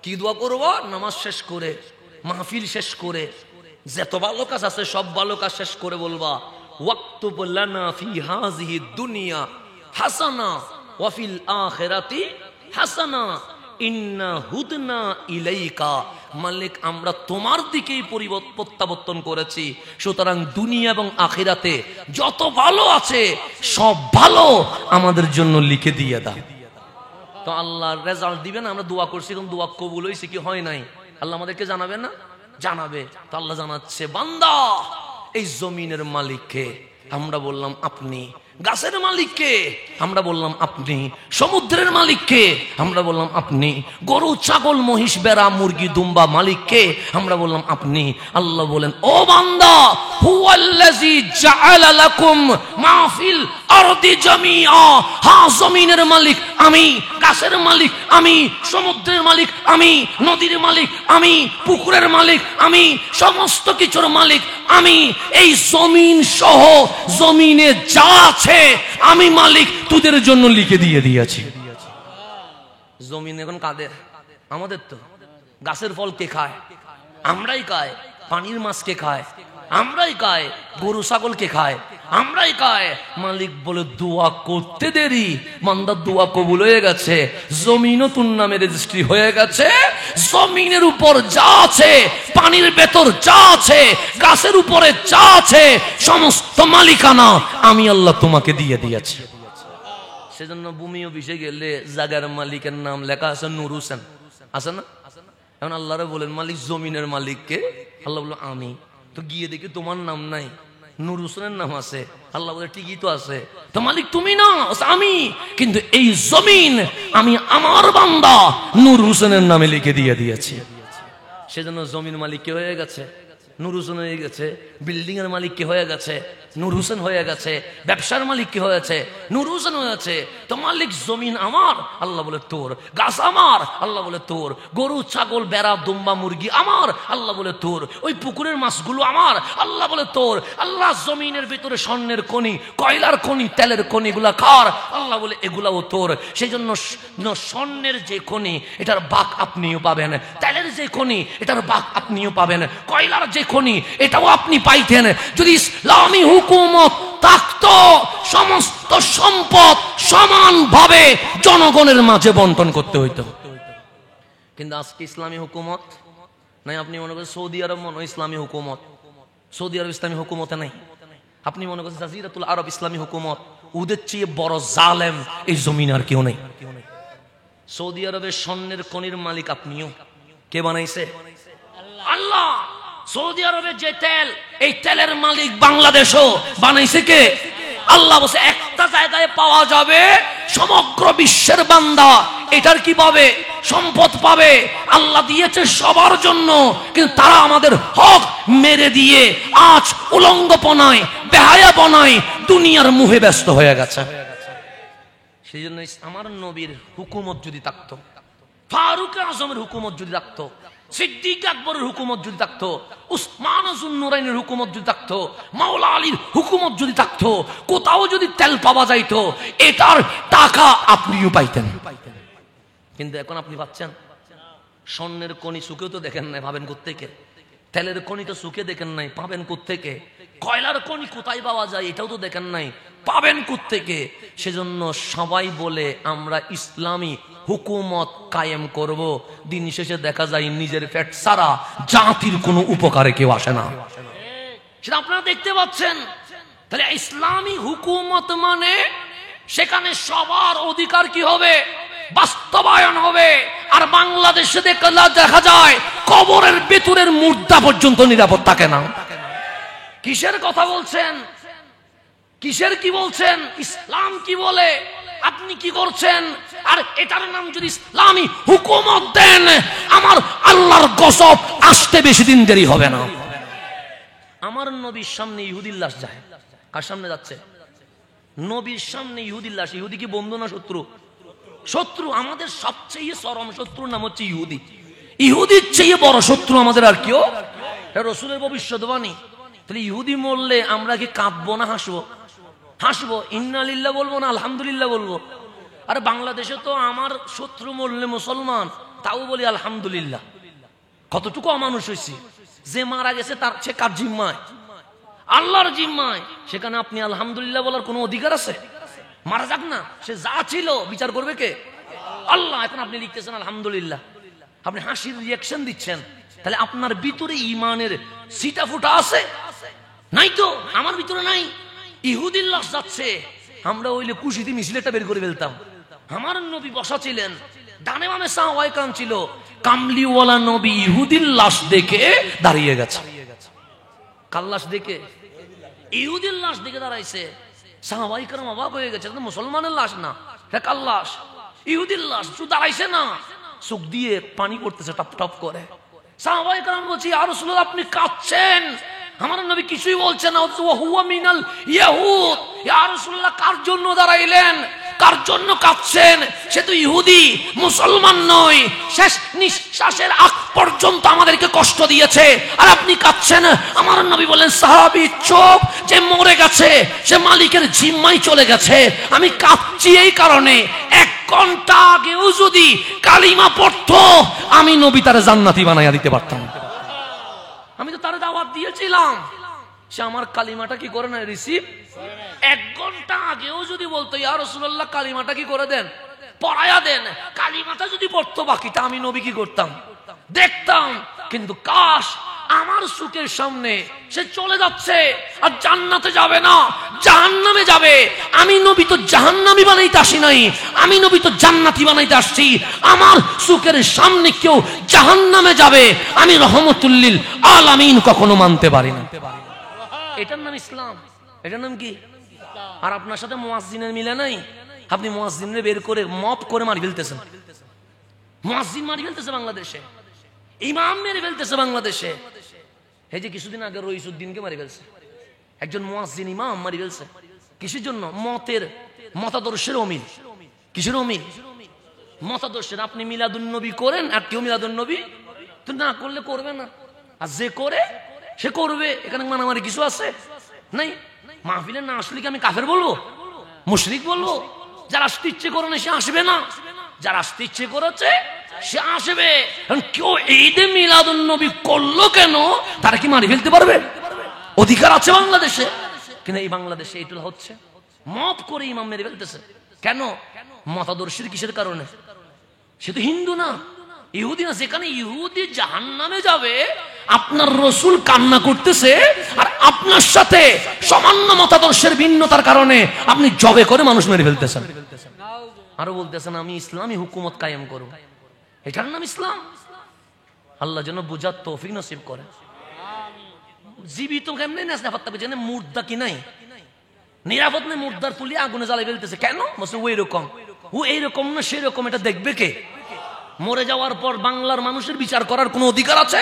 কি দোয়া করবা? নামাজ শেষ করে, মাহফিল শেষ করে, যত ভালো কাজ আছে সব ভালো কাজ শেষ করে বলবা ওয়াক্তুব লানা ফি হাযিহি দুনিয়া হাসানা ওয়া ফিল আখিরাতি হাসানা ইন্না হুদনা ইলাইকা, মালিক আমরা তোমার দিকেই প্রত্যাবর্তন করেছি, সুতরাং দুনিয়া এবং আখিরাতে যত ভালো আছে সব ভালো আমাদের জন্য লিখে দিয়ে দাও। তো আল্লাহর রেজাল্ট দিবেন। আমরা দোয়া করছি, এখন দোয়া কবুল হয়েছে কি হয় নাই আল্লাহ আমাদেরকে জানাবে না? জানাবে। তো আল্লাহ জানাচ্ছে বান্দা এই জমিনের মালিককে, আমরা বললাম আপনি। গাছের মালিককে, আমরা বললাম আপনি। সমুদ্রের মালিককে, আমরা বললাম আপনি। গরু ছাগল মহিষ বেড়া মুরগি দুম্বা মালিককে, আমরা বললাম আপনি। আল্লাহ বলেন ও বান্দা হুয়াল্লাযী জাআলা লাকুম মা ফিল আরদি জামিআ, হ্যাঁ জমিনের মালিক আমি, গাছের মালিক আমি, সমুদ্রের মালিক আমি, নদীর মালিক আমি, পুকুরের মালিক আমি, সমস্ত কিছুর মালিক আমি। এই জমিন সহ জমিনে যা আছে আমি মালিক তোদের জন্য লিখে দিয়ে দিয়েছি। জমিন এখন কাদের? আমাদের তো। গাছের ফল কে খায়? আমরাই খায়। পানির মাছ কে খায়? আমরাই খায়। গরু ছাগল কে খায়? আমরাই খায়। মালিক বলে দোয়া করতে দেরি, বান্দার দোয়া কবুল হয়ে গেছে, জমিনও তোর নামে রেজিস্ট্রি হয়ে গেছে। জমিনের উপর যা আছে, পানির ভেতর যা আছে, গাছের উপরে যা আছে, সমস্ত মালিকানা আমি আল্লাহ তোমাকে দিয়ে দিয়েছি। সেজন্য ভূমি অফিসে গেলে জায়গার মালিকের নাম লেখা আছে নূর হোসেন, আছে না? এখন আল্লাহরে বলেন মালিক জমিনের মালিককে, আল্লাহ বলল আমি। তো গিয়ে দেখি তোমার নাম নাই, নূর হোসেনের নাম আছে। আল্লাহ বলে ঠিকই তো আছে, তো মালিক তুমি না, আমি। কিন্তু এই জমিন আমি আমার বান্দা নূর হোসেনের নামে লিখে দিয়ে দিয়েছি। সেজন্য জমিন মালিক কে হয়ে গেছে? নূর হোসেন হয়ে গেছে। বিল্ডিং এর মালিক কে হয়ে গেছে? নূর হোসেন হয়ে গেছে। ব্যবসার মালিক কি হয়েছে? নূর হোসেন হয়েছে। তো মালিক জমিন আমার, আল্লাহ বলে তোর। গাছ আমার, আল্লাহ বলে তোর। গরু ছাগল বেড়া দুম্বা মুরগি আমার, আল্লাহ বলে তোর। ওই পুকুরের মাছগুলো আমার, আল্লাহ বলে তোর। আল্লাহ জমিনের ভিতরে স্বর্ণের খনি, কয়লার খনি, তেলের খনি গুলা কার? আল্লাহ বলে এগুলাও তোর। সেই জন্য স্বর্ণের যে খনি এটার ভাগ আপনিও পাবেন, তেলের যে খনি এটার ভাগ আপনিও পাবেন, কয়লার যে খনি এটাও আপনি পাইতেন। যদি ইসলামী হুকুমত থাকতো, সমস্ত সম্পদ সমানভাবে জনগণের মাঝে বন্টন করতে হইতো। কিন্তু আজকে ইসলামী হুকুমত নাই। আপনি মনে করেন সৌদি আরব মনে হয় ইসলামী হুকুমত, সৌদি আরব ইসলামী হুকুমতে নাই। আপনি মনে করছেন জাজিরাতুল আরব ইসলামী হুকুমত, ওদের চেয়ে বড় জালেম এই জমিন আর কেউ নেই। সৌদি আরবের স্বর্ণের খনির মালিক আপনিও। কে বানাইছে? আল্লাহ। সৌদি আরবের যে তেল, এই তেলের মালিক বাংলাদেশও বানাইছে কে? আল্লাহ। বসে একটা জায়গায় পাওয়া যাবে, সমগ্র বিশ্বের বান্দা এটার কি পাবে? সম্পদ পাবে। আল্লাহ দিয়েছে সবার জন্য, কিন্তু তারা আমাদের হক মেরে দিয়ে আজ উলঙ্গপনায়, বেহায়াপনায়, দুনিয়ার মুহে ব্যস্ত হয়ে গেছে। সেই জন্য আমার নবীর হুকুমত যদি থাকতো, ফারুক আজমের হুকুমত যদি থাকতো, সিদ্দিক আকবরের হুকুমত যদি থাকতো, উসমান জুন্নুরাইনের হুকুমত যদি থাকতো, মাওলা আলীর হুকুমত যদি থাকতো, কোথাও যদি তেল পাওয়া যাইতো, এটার টাকা আপনিও পাইতেন। কিন্তু এখন আপনি পাচ্ছেন? স্বর্ণের খনি সুখেও তো দেখেন নাই, পাবেন কোত্থেকে? তেলের খনি তো সুখে দেখেন নাই, পাবেন কোত্থেকে? কয়লার খনি কোথায় পাওয়া যায় এটাও তো দেখেন নাই, পাবেন কোত্থেকে? সেজন্য সবাই বলে আমরা ইসলামী হুকুমত কায়েম করব, দিন শেষে দেখা যায় নিজের পেট ছাড়া জাতির কোনো উপকারে কেউ আসে না। সেটা আপনারা দেখতে পাচ্ছেন। তাহলে ইসলামী হুকুমত মানে সেখানে সবার অধিকার কি হবে? বাস্তবায়ন হবে। আর বাংলাদেশে দেখা যায় কবরের ভেতরের মুর্দা পর্যন্ত নিরাপদ থাকে না। কিসের কথা বলছেন? কিসের কি বলছেন? ইসলাম কি বলে? আপনি কি করছেন? আর এটার নাম যদি ইসলামী হুকুমত দেন, আমার আল্লাহর গজব আসতে বেশি দিন দেরি হবে না। আমার নবীর সামনে ইহুদির লাশ যায়। কার সামনে যাচ্ছে? নবীর সামনে ইহুদির লাশ। ইহুদি কি বন্ধু না শত্রু? শত্রু। আমাদের সবচেয়ে চরম শত্রুর নাম হচ্ছে ইহুদি। ইহুদির চেয়ে বড় শত্রু আমাদের আর কেউ? রাসূলের ভবিষ্যদ্বাণী। তাহলে ইহুদি মরলে আমরা কি কাঁদবো না হাসবো? হাসবো। ইন্না লিল্লাহ বলবো না আলহামদুলিল্লাহ বলবো? আর বাংলাদেশে তো আমার শত্রু মরলে মুসলমান, তাও বলি আলহামদুলিল্লাহ। কতটুকু অমানুষ হয়েছি। যে মারা গেছে তার সে কার জিম্মায়? আল্লাহর জিম্মায়। সেখানে আপনি আলহামদুলিল্লাহ বলার কোনো অধিকার আছে? মারা যাক না, সে যা ছিল বিচার করবে কে? আল্লাহ। এখন আপনি লিখতেছেন আলহামদুলিল্লাহ, আপনি হাসির রিয়াকশন দিচ্ছেন। তাহলে আপনার ভিতরে ইমানের সিটা ফুটা আছে? নাই তো, আমার ভিতরে নাই। ইহুদির লাশ যাচ্ছে, আমরা ওইলে কুশিতে মিছিলেটা বের করে ফেলতাম। আমার নবী বসা ছিলেন, ডানে বামে সাহাবায়ে কেরাম ছিল। কামলিওয়ালা নবী ইহুদির লাশ দেখে দাঁড়িয়ে গেছে। কার লাশ দেখে? ইহুদির লাশ দেখে দাঁড়াইছে। সাহাবায়ে কেরাম অবাক হয়ে গেছে, মুসলমানের লাশ না, এটা কার লাশ? ইহুদির লাশ। শুধু দাঁড়াইছে না, চোখ দিয়ে পানি পড়তেছে টপ টপ করে। সাহাবায়ে কেরাম বলছে, ইয়া রাসূলুল্লাহ আপনি কাঁদছেন। আমার নবী কিছুই বলছেন না। হুয়া মিনাল ইয়াহুদ। ইয়া রাসূলুল্লাহ কার জন্য দাঁড়াইলেন? কার জন্য কাঁদছেন? সে তো ইহুদি, মুসলমান নয়। শেষ নিঃশ্বাসের আগ পর্যন্ত আমাদেরকে কষ্ট দিয়েছে, আর আপনি কাঁদছেন। আমার নবী বলেন, সাহাবী চুপ, যে মরে গেছে সে মালিকের জিম্মায় চলে গেছে। আমি কাঁদছি এই কারণে, এক ঘন্টা আগেও যদি কালিমা পড়তো, আমি নবী তারে জান্নাতি বানাইয়া দিতে পারতাম। আমি তো তারে দাওয়াত দিয়েছিলাম, সে আমার কালিমাটা কি করে না রিসিভ। 1 ঘন্টা আগেও যদি বলতো ইয়া রাসূলুল্লাহ কালিমাটা কি করে দেন, পড়ায়া দেন, কালিমাটা যদি পড়তো, বাকিটা আমি নবী কি করতাম, দেখতাম। কিন্তু কাশ আমার চোখের সামনে সে চলে যাচ্ছে, আর জান্নাতে যাবে না, জাহান্নামে যাবে। আমি নবী তো জাহান্নামী বানাইতে আসি নাই, আমি নবী তো জান্নাতি বানাইতে আসছি। আমার চোখের সামনে কেউ জাহান্নামে যাবে, আমি রহমতুল লিল আলামিন কখনো মানতে পারি না। এটার নাম ইসলাম, এটার নাম কি? আর আপনার সাথে মুয়াজ্জিনের মিলে নাই। আপনি মুয়াজ্জিনরে বের করে মপ করে মারি ফেলতেছেন, মুয়াজ্জিন মারি ফেলতেছে বাংলাদেশে, ইমাম মেরে ফেলতেছে বাংলাদেশে। এই যে কিছুদিন আগে রইসুদ্দিনকে মারি ফেলছে, একজন মুয়াজ্জিন ইমাম মারি ফেলছে। কিসের জন্য? মতাদর্শের অমিল। কিসের অমিল? মতাদর্শের। আপনি মিলাদুন নবী করেন, আর কেউ মিলাদুন নবী তো না করলে করবে না, আর যে করে সে করবে। এখানে মানামারি কিছু আছে নাই। মাহফিলে না আসলে কি আমি কাফের বলবো, মুশরিক বলবো? যারা আসতে ইচ্ছে করে না সে আসবে না, যারা আসতে ইচ্ছে করেছে সে আসবে। কেউ ঈদে মিলাদুন নবী করলো কেন, তারা কি মারি ফেলতে পারবে? অধিকার আছে বাংলাদেশে। কিন্তু এই বাংলাদেশে এইটা হচ্ছে, মপ করে ইমাম মেরে ফেলতেছে। কেন? মতাদর্শের কিসের কারণে? সে তো হিন্দু না, ইহুদি না। যেখানে ইহুদি জাহান্নামে যাবে, আপনার রসুল কান্না করতেছে, আর আপনার সাথে সামান্য মতাদর্শের ভিন্নতার কারণে আপনি জবে করে মানুষ মেরে ফেলতেছেন। আরো বলতেছেন আমি ইসলামী হুকুমত কায়েম করব। এটার নাম ইসলাম। আল্লাহ যেন বুঝার তৌফিক নসিব করে। জীবিত কেমনে নিরাপদ থাকবে, যেন মুর্দা কি নাই, নিরাপদ নেই। মুর্দার তুলি আগুনে জ্বালাই ফেলতেছে কেন? বলছে ও এরকম, ও এইরকম না সেরকম। এটা দেখবে কে? মরে যাওয়ার পর বাংলার মানুষের বিচার করার কোন অধিকার আছে?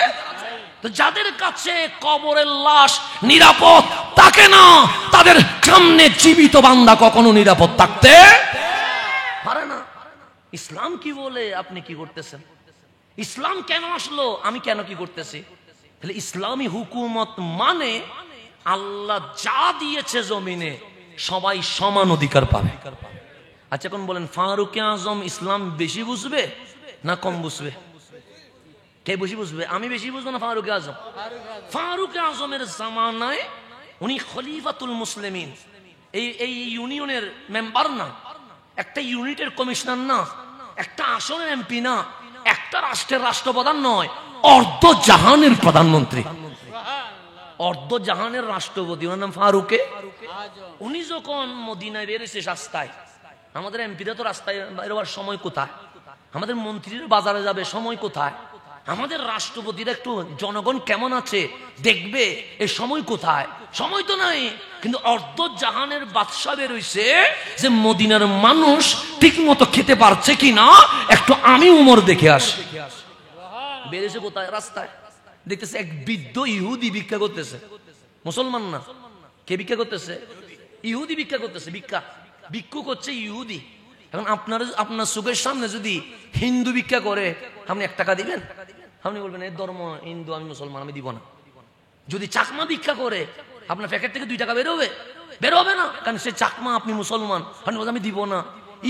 তো যাদের কাছে কবরের লাশ নিরাপদ থাকে না, তাদের সামনে জীবিত বান্দা কখনো নিরাপদ থাকতে পারে না। ইসলাম কি বলে, আপনি কি করতেছেন? ইসলাম কেন আসলো, আমি কেন কি করতেছি? তাহলে ইসলামী হুকুমত মানে আল্লাহ যা দিয়েছে জমিনে সবাই সমান অধিকার পাবে। আচ্ছা এখন বলেন, ফারুক আজম ইসলাম বেশি বুঝবে না কম বুঝবে? কে বেশি বুঝবে? আমি বেশি বুঝবো না ফারুক আজম? ফারুক আজমের জামানায় উনি খলিফাতুল মুসলিমিন, এই ইউনিয়নের মেম্বার না, একটা ইউনিটের কমিশনার না, একটা আসনের এমপি না, একটা রাষ্ট্রের রাষ্ট্রপ্রধান নয়, অর্ধ জাহানের প্রধানমন্ত্রী, অর্ধ জাহানের রাষ্ট্রপতি। ওনার নাম ফারুকে। উনি যখন মদিনায় বেরিয়েছে রাস্তায়, আমাদের এমপিরা তো রাস্তায় বেরোবার সময় কোথায়, আমাদের মন্ত্রীরা বাজারে যাবে সময় কোথায়, আমাদের রাষ্ট্রপতিরা একটু জনগণ কেমন আছে দেখবে, এই সময় কোথায়? সময় তো নাই। কিন্তু অর্ধ জাহানের বাদশা বেরোইছে যে মদিনার মানুষ ঠিক মতো খেতে পারছে কিনা একটু আমি উমর দেখে আসি। বেরিয়েছে কোথায়? রাস্তায়। দেখতেছে এক বৃদ্ধ ইহুদি ভিক্ষা করতেছে, মুসলমান না। কে ভিক্ষা করতেছে? ইহুদি ভিক্ষা করতেছে। ভিক্ষু করছে ইহুদি। এখন আপনার চোখের সামনে যদি হিন্দু ভিক্ষা করে, আপনি 1 টাকা দিবেন? আপনি বলবেন এই ধর্ম হিন্দু, আমি মুসলমান, আমি দিব না। যদি চাকমা ভিক্ষা করে, আপনার প্যাকেট থেকে 2 টাকা বেরোবে? বেরোবে না, কারণ সে চাকমা, আপনি মুসলমান, আপনি বলবেন আমি দিব না।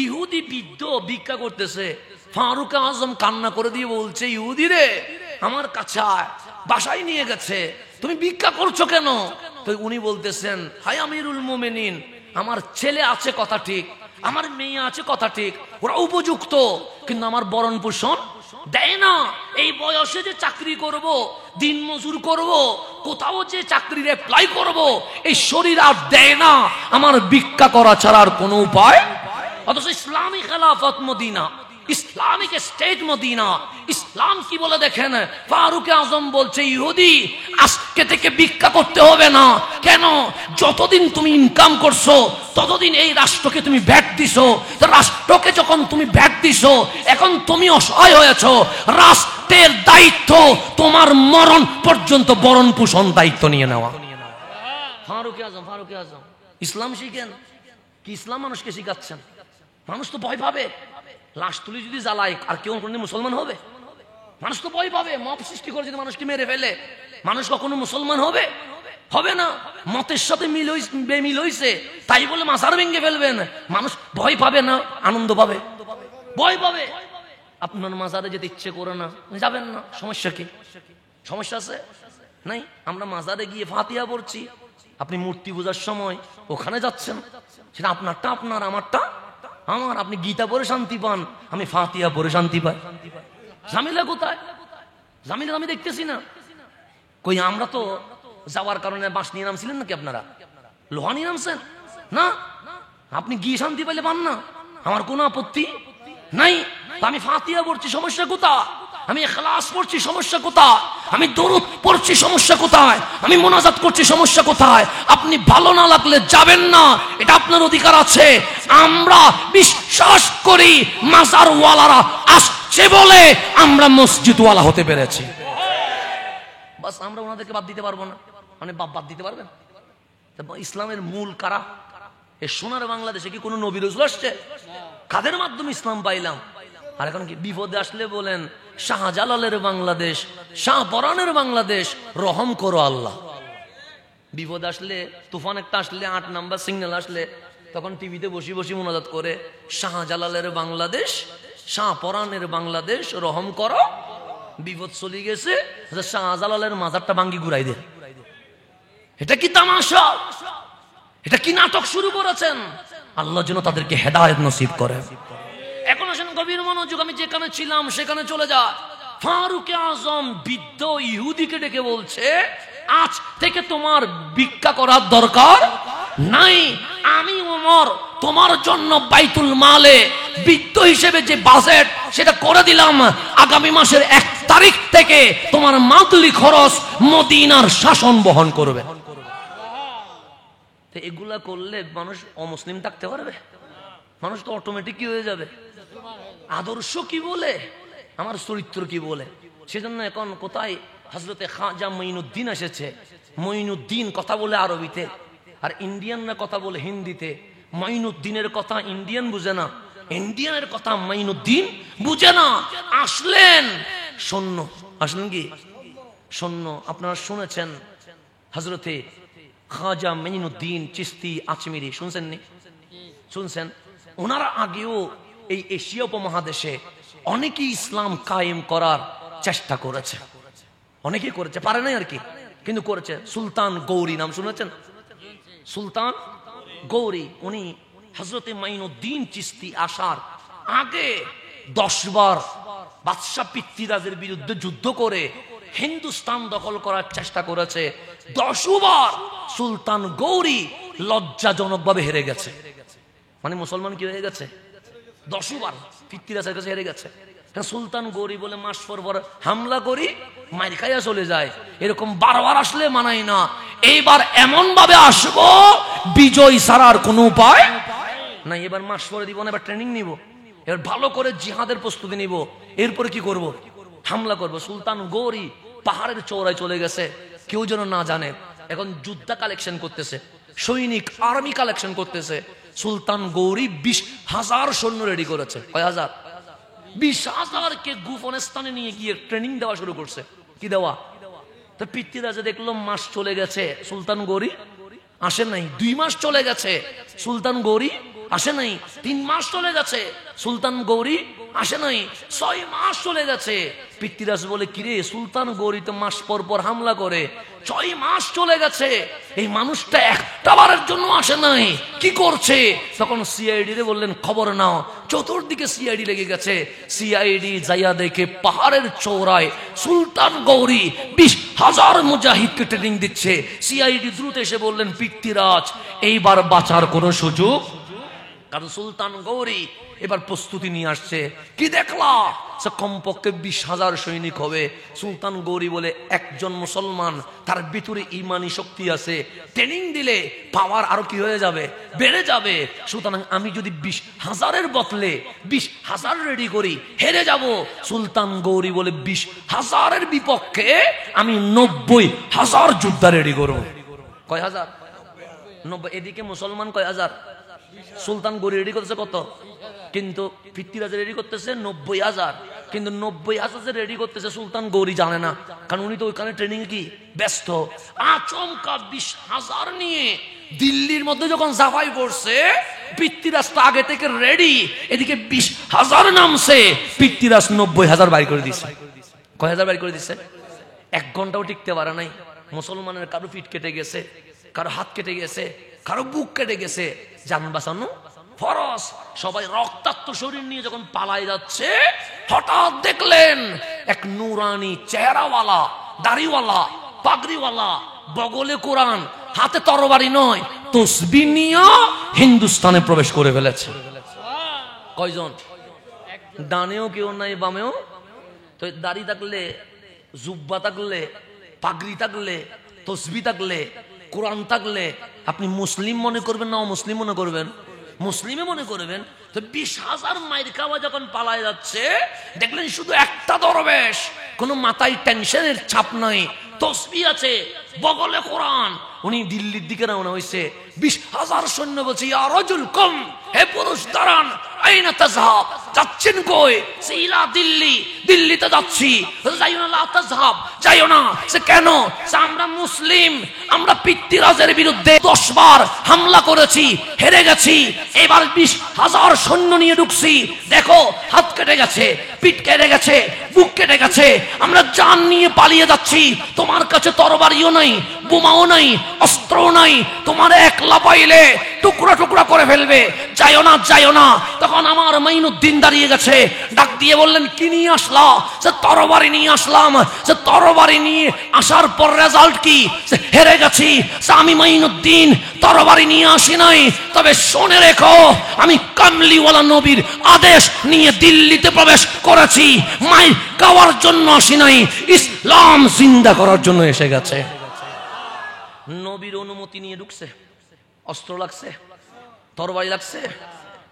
ইহুদি বৃদ্ধ ভিক্ষা করতেছে, ফারুক আজম কান্না করে দিয়ে বলছে, ইহুদি রে আমার কাছে বাসায় নিয়ে গেছে, তুমি ভিক্ষা করছো কেন? তো উনি বলতেছেন, হায় আমিরুল মুমিনিন, আমার ছেলে আছে কথা ঠিক, আমার মেয়ে আছে কথা ঠিক, ওরা উপযুক্ত, কিন্তু আমার বরণ পোষণ দেয় না। এই বয়সে যে চাকরি করব, দিন মজুর করব, কোথাও যে চাকরির অ্যাপ্লাই করব, এই শরীর আর দেয় না। আমার ভিক্ষা করা ছাড়া আর কোনো উপায়। অথচ ইসলামী খেলাফত মদিনা, ইসলামিক স্টেট মদিনা, ইসলাম কি বলে দেখেন। ফারুক আজম বলছে, ইহুদি আজকে থেকে ভিক্ষা করতে হবে না। কেন? যতদিন তুমি ইনকাম করছো ততদিন এই রাষ্ট্রকে তুমি ভ্যাট দিছো। রাষ্ট্রকে যখন তুমি ভ্যাট দিছো, এখন তুমি অসহায় হয়েছো, রাষ্ট্রের দায়িত্ব তোমার মরণ পর্যন্ত বরণ পোষণ দায়িত্ব নিয়ে নেওয়া। ফারুক আজম ইসলাম শিখেন কি? ইসলাম মানুষকে শিখাচ্ছেন। মানুষ তো ভয় পাবে, লাশ তুলি যদি জ্বালায়, আর কেউ কোনদিন মুসলমান হবে? মানুষ তো ভয় পাবে। মব সৃষ্টি করে যদি মানুষকে মেরে ফেলে, মানুষ কখনো মুসলমান হবে? হবে না। মতের সাথে বেমিল হইছে তাই বলে মাজার ভেঙে ফেলবেন, মানুষ ভয় পাবে না আনন্দ পাবে? ভয় পাবে। আপনার মাজারে যেতে ইচ্ছে করে না, যাবেন না, সমস্যা কি? সমস্যা আছে নাই? আমরা মাজারে গিয়ে ফাতিহা পড়ছি, আপনি মূর্তি পূজার সময় ওখানে যাচ্ছেন, সেটা আপনারটা আপনার, আমারটা আমার। আপনি গীতা পড়ে শান্তি পান, আমি ফাতিহা পড়ে শান্তি পাই। ঝামেলা কোথায়? ঝামেলা আমি দেখতেছি না। কই আমরা তো যাওয়ার কারণে বাঁশ নিয়ে নামছিলেন নাকি? আপনারা লোহা নিয়ে নামছেন না? আপনি গিয়ে শান্তি পাইলে পান না, আমার কোনো আপত্তি নাই। আমি ফাতিহা পড়ছি, সমস্যা কোথায়? আমি ইখলাস পড়ছি, সমস্যা কোথায়? আমি দরুদ পড়ছি, সমস্যা কোথায়? আমি মুনাজাত করছি, সমস্যা কোথায়? আপনি ভালো না লাগলে যাবেন না, এটা আপনার অধিকার আছে। আমরা বিশ্বাস করি মাজার ওয়ালারা আসছে বলে আমরা মসজিদ ওয়ালা হতে পেরেছি। বাস আমরা ওনাদেরকে বাদ দিতে পারবো না। মানে বাদ দিতে পারবেন? ইসলামের মূল কারা? এই সোনার বাংলাদেশে কি কোনো নবী রাসূল আসছে? কাদের মাধ্যমে ইসলাম পাইলাম? আর এখন কি বিপদে আসলে বলেন শাহজালালের বাংলাদেশ, শাহপরানের বাংলাদেশ, রহম করো আল্লাহ। বিপদে আসলে, তুফান একটা আসলে, 8 নাম্বার সিগন্যাল আসলে, তখন টিভিতে বসে বসে মুনাজাত করে শাহজালালের বাংলাদেশ, শাহপরানের বাংলাদেশ, রহম করো। বিপদ চলে গেছে, শাহজালালের মাজারটা ভাঙ্গি ঘুরাই দে। এটা কি তামাশা? এটা কি নাটক শুরু করেছেন? আল্লাহ যেন তাদেরকে হেদায়েত নসিব করে। এখন আসেন গভীর মনোযোগ। আমি যেখানে ছিলাম সেখানে চলে যা। ফারুক আজম বৃদ্ধ ইহুদিকে ডেকে বলছে, আজ থেকে তোমার ভিক্ষা করার দরকার নাই। আমি ওমর তোমার জন্য বাইতুল মালে বৃদ্ধ হিসেবে যে বাজেট সেটা করে দিলাম। আগামী মাসের 1 তারিখ থেকে তোমার মাদুলি খরচ মদিনার শাসন বহন করবে। এগুলা করলে মানুষ অমুসলিম থাকতে পারবে? মানুষ তো অটোমেটিক কি হয়ে যাবে? আদর্শ কি বলে, আমার চরিত্র কি বলে? সেজন্য এখন কোথায় হযরতে খাজা মঈনুদ্দিন এসেছে। মঈনুদ্দিন কথা বলে আরবিতে, আর ইন্ডিয়ানরা কথা বলে হিন্দিতে। মঈনুদ্দিনের কথা ইন্ডিয়ান বুঝে না, ইন্ডিয়ানের কথা মঈনুদ্দিন বুঝে না। আসলেন শূন্য, আসলেন কি শূন্য। আপনারা শুনেছেন হযরতে খাজা মঈনুদ্দিন চিশতি আজমিরি, শুনছেন নি? শুনছেন? ওনারা আগেও এই এশিয়া উপমহাদেশে অনেকেই ইসলাম কায়েম করার চেষ্টা করেছে, অনেকেই করেছে, পারে নাই আর কি, কিন্তু করেছে। সুলতান গৌরী নাম শুনেছেন? সুলতান গৌরী, উনি হযরতে মঈনুদ্দিন চিশতি আসার আগে 10 বার বাদশাহ পৃথ্বীরাজের বিরুদ্ধে যুদ্ধ করে হিন্দুস্তান দখল করার চেষ্টা করেছে। 10 বার সুলতান গৌরী লজ্জাজনকভাবে হেরে গেছে। মানে মুসলমান কি হয়ে গেছে? 10 বার পৃথ্বীরাজের কাছে হেরে গেছে। সুলতান গৌরী বলে মাস পর হামলা করি, মার খাইয়া চলে যায়। এরকম বারবার আসলে মানাই না। এইবার এমন ভাবে আসবো বিজয় ছাড়ার কোনো উপায় নাই। এবার মাস পরে দিব না, এবার ট্রেনিং নিব, এবার ভালো করে জিহাদের প্রস্তুতি নিব, এরপরে কি করব? হামলা করব। সুলতান গৌরী পাহাড়ের চৌড়ায় চলে গেছে, কেউ যেন না জানে। এখন যুদ্ধ কালেকশন করতেছে, সৈনিক আর্মি কালেকশন করতেছে। সুলতান গৌরী 20,000 সৈন্য রেডি করেছে। কয় হাজার? 20,000 কে গোপন স্থানে নিয়ে গিয়ে ট্রেনিং দেওয়া শুরু করছে। কি দেওয়া? তো পৃথ্বীরাজে দেখলো মাস চলে গেছে, সুলতান গৌরী আসে নাই। 2 মাস চলে গেছে, সুলতান গৌরী আসে নাই। 3 মাস চলে গেছে, সুলতান গৌরী আসে নাই। 6 মাস চলে গেছে। পৃথ্বীরাজ বলে, কিরে সুলতান গৌরী তো মাস পর পর হামলা করে, 6 মাস চলে গেছে, এই মানুষটা একটা বারের জন্য আসে নাই, কি করছে? তখন সিআইডি রে বললেন, খবর নাও। চতুর্দিকে সিআইডি লেগে গেছে। সিআইডি যাইয়া দেখে পাহাড়ের চৌড়ায় সুলতান গৌরী 20,000 মুজাহিদকে ট্রেনিং দিচ্ছে। সিআইডি দ্রুত এসে বললেন, পৃথ্বীরাজ এইবার বাঁচার কোনো সুযোগ, কারণ সুলতান গৌরী এবার প্রস্তুতি নিয়ে আসছে। কি দেখলা? কমপক্ষে 20,000 সৈনিক হবে। সুলতান গৌরী বলে, একজন মুসলমান, তার ভিতরে ইমানি শক্তি আছে, ট্রেনিং দিলে পাওয়ার আরো কি হয়ে যাবে? বেড়ে যাবে। সুতরাং আমি যদি 20,000-এর বদলে 20,000 রেডি করি, হেরে যাব। সুলতান গৌরী বলে, 20,000-এর বিপক্ষে আমি 90,000 যোদ্ধা রেডি করব। কয় হাজার? 90। এদিকে মুসলমান কয় হাজার? সুলতান গৌরী রেডি করতেছে কত? কিন্তু পৃথ্বীরাজ রেডি করতেছে 90,000। কিন্তু 90,000 রেডি করতেছে সুলতান গৌরী জানে না, কারণ উনি তো ওইখানে ট্রেনিং কি ব্যস্ত। আচমকা 20,000 নিয়ে দিল্লির মধ্যে যখন জাফাই পড়ছে, পিতৃরাজ তো আগে থেকে রেডি, এদিকে 20,000 নামছে, পিতৃরাজ 90,000 বাইর করে দিছে। কয় হাজার বাইর করে দিছে? 1 ঘন্টাও টিকতে পারে নাই। মুসলমানের কারো পিঠ কেটে গেছে, কারো হাত কেটে গেছে, কারো বুক কেটে গেছে। জান বাঁচানো ফরজ। সবাই রক্তাক্ত শরীর নিয়ে যখন পালায় যাচ্ছে, হঠাৎ দেখলেন এক নুরানি চেহারাওয়ালা, দাড়িওয়ালা, পাগড়িওয়ালা, বগলে কোরআন, হাতে তরবারি নয়, তসবিহ নিয়ে হিন্দুস্তানে প্রবেশ করে ফেলেছে। কয়জন? ডানেও কেউ নাই, বামেও। তো দাড়ি থাকলে, জুব্বা থাকলে, পাগড়ি থাকলে, তসবিহ থাকলে, কোরআন থাকলে আপনি মুসলিম মনে করবেন না অমুসলিম মনে করবেন? মুসলিমে মনে করবেন। তো 20,000 মাইর খাওয়া যখন পালায় যাচ্ছে, দেখলেন শুধু একটা দরবেশ, কোনো মাথায় টেনশনের ছাপ নাই, তসবিহ আছে, বগলে কোরআন। উনি দিল্লির দিকে রওনা হয়েছে। 20,000 সৈন্য বলছে, ইয়া রাজুল কম, হে পুরুষ দাঁড়ান, আইনা তাযহাব, যাচ্ছেন কই? ইলা দিল্লি, দিল্লিতে যাচ্ছি। যাইও না, লা তাযহাব, যাইও না। সে কেন? আমরা মুসলিম, আমরা পিতৃরাজের বিরুদ্ধে 10 বার হামলা করেছি, হেরে গেছি, এবার 20,000 সৈন্য নিয়ে ঢুকছি। দেখো হাত কেটে গেছে, পিঠ কেটে গেছে, বুক কেটে গেছে, আমরা জান নিয়ে পালিয়ে যাচ্ছি। তোমার কাছে তরবারিও নাই, বোমাও নাই, অস্ত্রও নাই, তোমার একলা পাইলে টুকরা টুকরা করে ফেলবে। যাইও না, যাইও না। তখন আমার মাইনুদ্দিন দাঁড়িয়ে গেছে, ডাক দিয়ে বললেন, কি নিয়ে আসলা? সে তরবারি নিয়ে আসলাম। সে তরবারি নিয়ে আসার পর রেজাল্ট কি? সে হেরে গেছি। আমি মাইনুদ্দিন তরবারি নিয়ে আসি নাই, তবে শুনে রেখো, আমি কামলিওয়ালা নবীর আদেশ নিয়ে দিল্লিতে প্রবেশ করেছি। মাই গাওয়ার জন্য আসি নাই, ইসলাম জিন্দা করার জন্য এসে গেছে। নবীর অনুমতি নিয়ে ঢুকছে, অস্ত্র লাগছে, তরবারি লাগছে।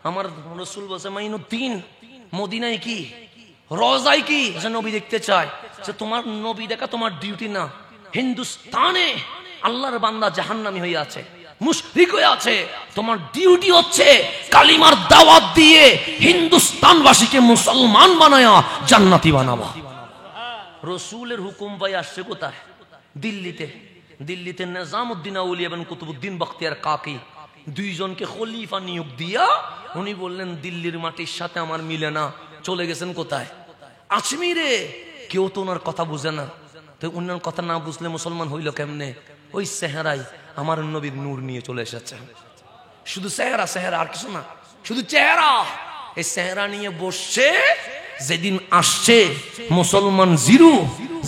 আমার রাসূল বলছে, মাইনুদ্দিন মদিনায় কি, রওজায় কি? সে নবী দেখতে চায়। সে তোমার নবী দেখা তোমার ডিউটি না। হিন্দুস্তানে আল্লাহর বান্দা জাহান্নামী হয়ে আছে, মুশরিক হয়ে আছে, তোমার ডিউটি হচ্ছে কালিমার দাওয়াত দিয়ে হিন্দুস্তানবাসীকে মুসলমান বানায়া জান্নাতি বানাবা। রাসূলের হুকুম পাই আসছে কোথায়? দিল্লিতে। দিল্লিতে নিজামউদ্দিন আউলিয়া এবং কুতুবউদ্দিন বখতিয়ার কাকি দুইজনকে খলিফা নিয়োগ দিয়া উনি বললেন, দিল্লির মাটির সাথে আমার মিলে না, চলে গেছেন কোথায়? আজমিরে। কেউ তো ওনার কথা বুঝে না। তো ওনার কথা না বুঝলে মুসলমান হইল কেমনে? ওই চেহারাই আমার নবীর নূর নিয়ে চলে এসেছে। শুধু চেহারা, চেহারা, আর কিছু না, শুধু চেহারা। এই চেহারা নিয়ে বসছে। যেদিন আসছে মুসলমান জিরো,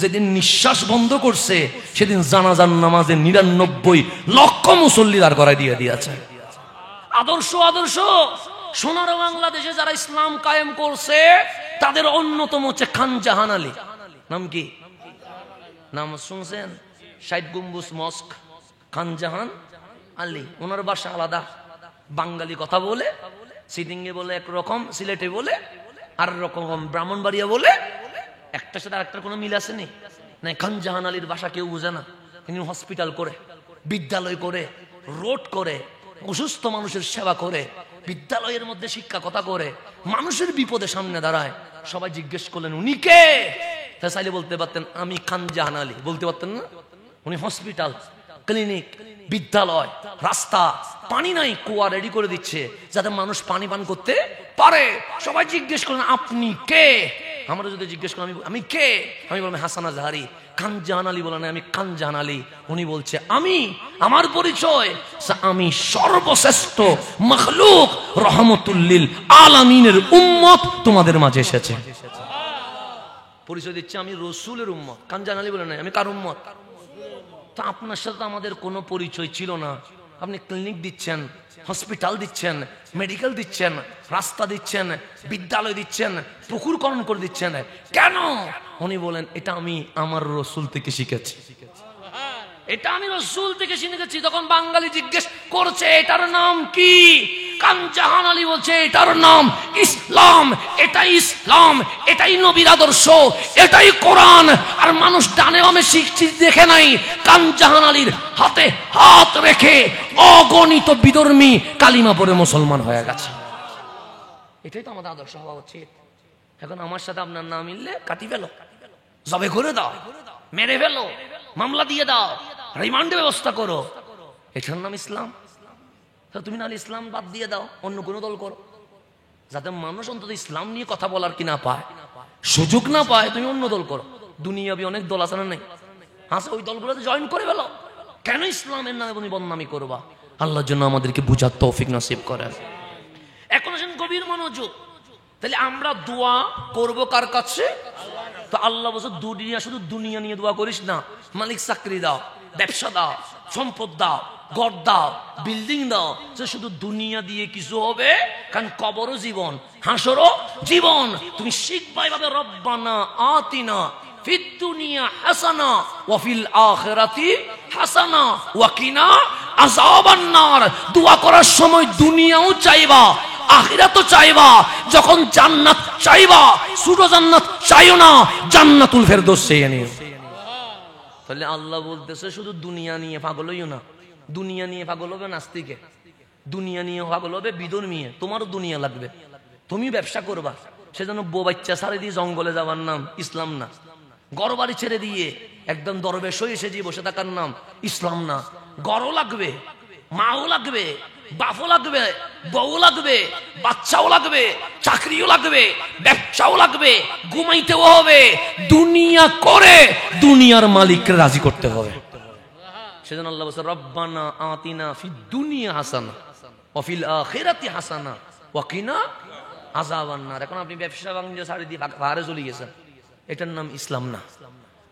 যেদিন নিঃশ্বাস বন্ধ করছে, সেদিন জানাজার নামাজে 99 লক্ষ মুসল্লি দাঁড় করায় দিয়ে দিয়েছে। আদর্শ, আদর্শ। সোনার বাংলাদেশে যারা ইসলাম কায়েম করছে, তাদের অন্যতম হচ্ছে খান জাহান আলী। নাম কি? নাম শুনছেন? 60 গম্বুজ মস্ক, খান জাহান আলী। ওনার বাসা আলাদা, বাঙালি কথা বলে, সিটিংয়ে বলে একরকম, সিলেটে বলে আর রকম, ব্রাহ্মণবাড়িয়া বলে। একটার সাথে আরেকটার কোনো মিল আছে নি? না। খান জাহান আলীর ভাষা কেউ বুঝে না। তিনি হসপিটাল করে, বিদ্যালয় করে, রোড করে, অসুস্থ মানুষের সেবা করে, বিদ্যালয়ের মধ্যে শিক্ষা কথা করে, মানুষের বিপদে সামনে দাঁড়ায়। সবাই জিজ্ঞেস করলেন, উনি কে? তা চাইলে বলতে পারতেন, আমি খান জাহান আলী, বলতে পারতেন না? উনি হসপিটাল, ক্লিনিক, বিদ্যালয়, রাস্তা, পানি নাই, কুয়া রেডি করে দিচ্ছে যাতে মানুষ পানি পান করতে পারে। সবাই জিজ্ঞেস করেন, আপনি কে? আমরা যদি জিজ্ঞেস করেন আমি কে, আমি বললাম হাসান আজহারি। খান জাহান আলী বলে না, আমি খান জাহান আলী। উনি বলছে, আমি, আমার পরিচয়, আমি সর্বশ্রেষ্ঠ মখলুক রহমতুল্লিল আলামিনের উম্মত তোমাদের মাঝে এসেছে। পরিচয় দিচ্ছে, আমি রসুলের উম্মত। খান জাহান আলী বলে না, আমি কার উম্মত? তো আপনার সাথে আমাদের কোনো পরিচয় ছিল না। আপনি ক্লিনিক দিচ্ছেন, হসপিটাল দিচ্ছেন, মেডিকেল দিচ্ছেন, রাস্তা দিচ্ছেন, বিদ্যালয় দিচ্ছেন, পুকুর খনন করে দিচ্ছেন, কেন? উনি বলেন, এটা আমি আমার রসুল থেকে শিখেছি, এটা আমি রসুল থেকে শিখেছি। তখন বাঙালি জিজ্ঞেস করছে, এটার নাম কি? খান জাহান আলী বলছে, এটার নাম ইসলাম। এটাই ইসলাম, এটাই নবীর আদর্শ, এটাই কোরআন। আর মানুষ ডানে বামে শিখছি দেখে নাই, খান জাহান আলীর হাতে হাত রেখে অগণিত বিধর্মী কালিমা পড়ে মুসলমান হয়ে গেছে। এটাই তো আমাদের আদর্শ হওয়া উচিত। এখন আমার সাথে আপনার না মিললে কাটি ফেলো, জবে করে দাও, মেরে ফেলো, মামলা দিয়ে দাও, রিমান্ডে ব্যবস্থা করো। এটার নাম ইসলাম? তুমি নাহলে ইসলাম বাদ দিয়ে দাও, অন্য কোনো দল করো, যাতে মানুষ অন্তত ইসলাম নিয়ে কথা বলার কি না পায়, সুযোগ না পায়। তুমি অন্য দল করো, দুনিয়াবি অনেক দল আছে না নাই? আচ্ছা, ওই দলগুলোতে জয়েন করে ফেলো। কেন ইসলামের নামে তুমি বদনামি করবা? আল্লাহর জন্য আমাদেরকে বুঝার তৌফিক নসিব করেন। এখন আসেন গভীর মনোযোগ। তাহলে আমরা দোয়া করব কার কাছে? তো আল্লাহ বলছে দুনিয়া, শুধু দুনিয়া নিয়ে দোয়া করিস না। মালিক চাকরি দাও, ব্যবসা দাও, সম্পদ দাও, ঘর দাও, বিল্ডিং দাও, শুধু দুনিয়া দিয়ে কিছু হবে? কারণ কবরও জীবন, হাসরও জীবন। তুমি শিখবা এভাবে, রব্বানা আতিনা ফিদ দুনিয়া হাসানা ওয়া ফিল আখিরাতি হাসানা ওয়া কিনা আযাবান নার। দোয়া করার সময় দুনিয়াও চাইবা, আখিরাতও চাইবা। যখন জান্নাত চাইবা, ছোট জান্নাত চাইও না, জান্নাতুল ফেরদৌস চেয়ে নিও। তাহলে আল্লাহ বলতেছে শুধু দুনিয়া নিয়ে পাগল হইও না। দুনিয়া নিয়ে পাগল হবে নাস্তিকে, দুনিয়া নিয়ে পাগল হবে বিধর্মীয়ে। তোমারও দুনিয়া লাগবে, তুমি ব্যবসা করবা। সেজন্য বউ বাচ্চা ছাড়ে দিয়ে জঙ্গলে যাবার নাম ইসলাম না। ঘর বাড়ি ছেড়ে দিয়ে একদম দরবেশ হয়ে এসে বসে থাকার নাম ইসলাম না। ঘরও লাগবে, মাও লাগবে, বাপও লাগবে, বউ লাগবে, বাচ্চাও লাগবে, চাকরিও লাগবে, ব্যবসাও লাগবে, ঘুমাইতেও হবে। দুনিয়া করে দুনিয়ার মালিককে রাজি করতে হবে। সেজন্য আল্লাহ বলেছে রব্বানা আতিনা ফিদ দুনিয়া হাসানা ওয়া ফিল আখিরাতি হাসানা ওয়া কিনা আযাবান নার। এখন আপনি ব্যবসা বাণিজ্য ছাড়ে দিয়ে বাইরে চলে গেছেন, এটার নাম ইসলাম না।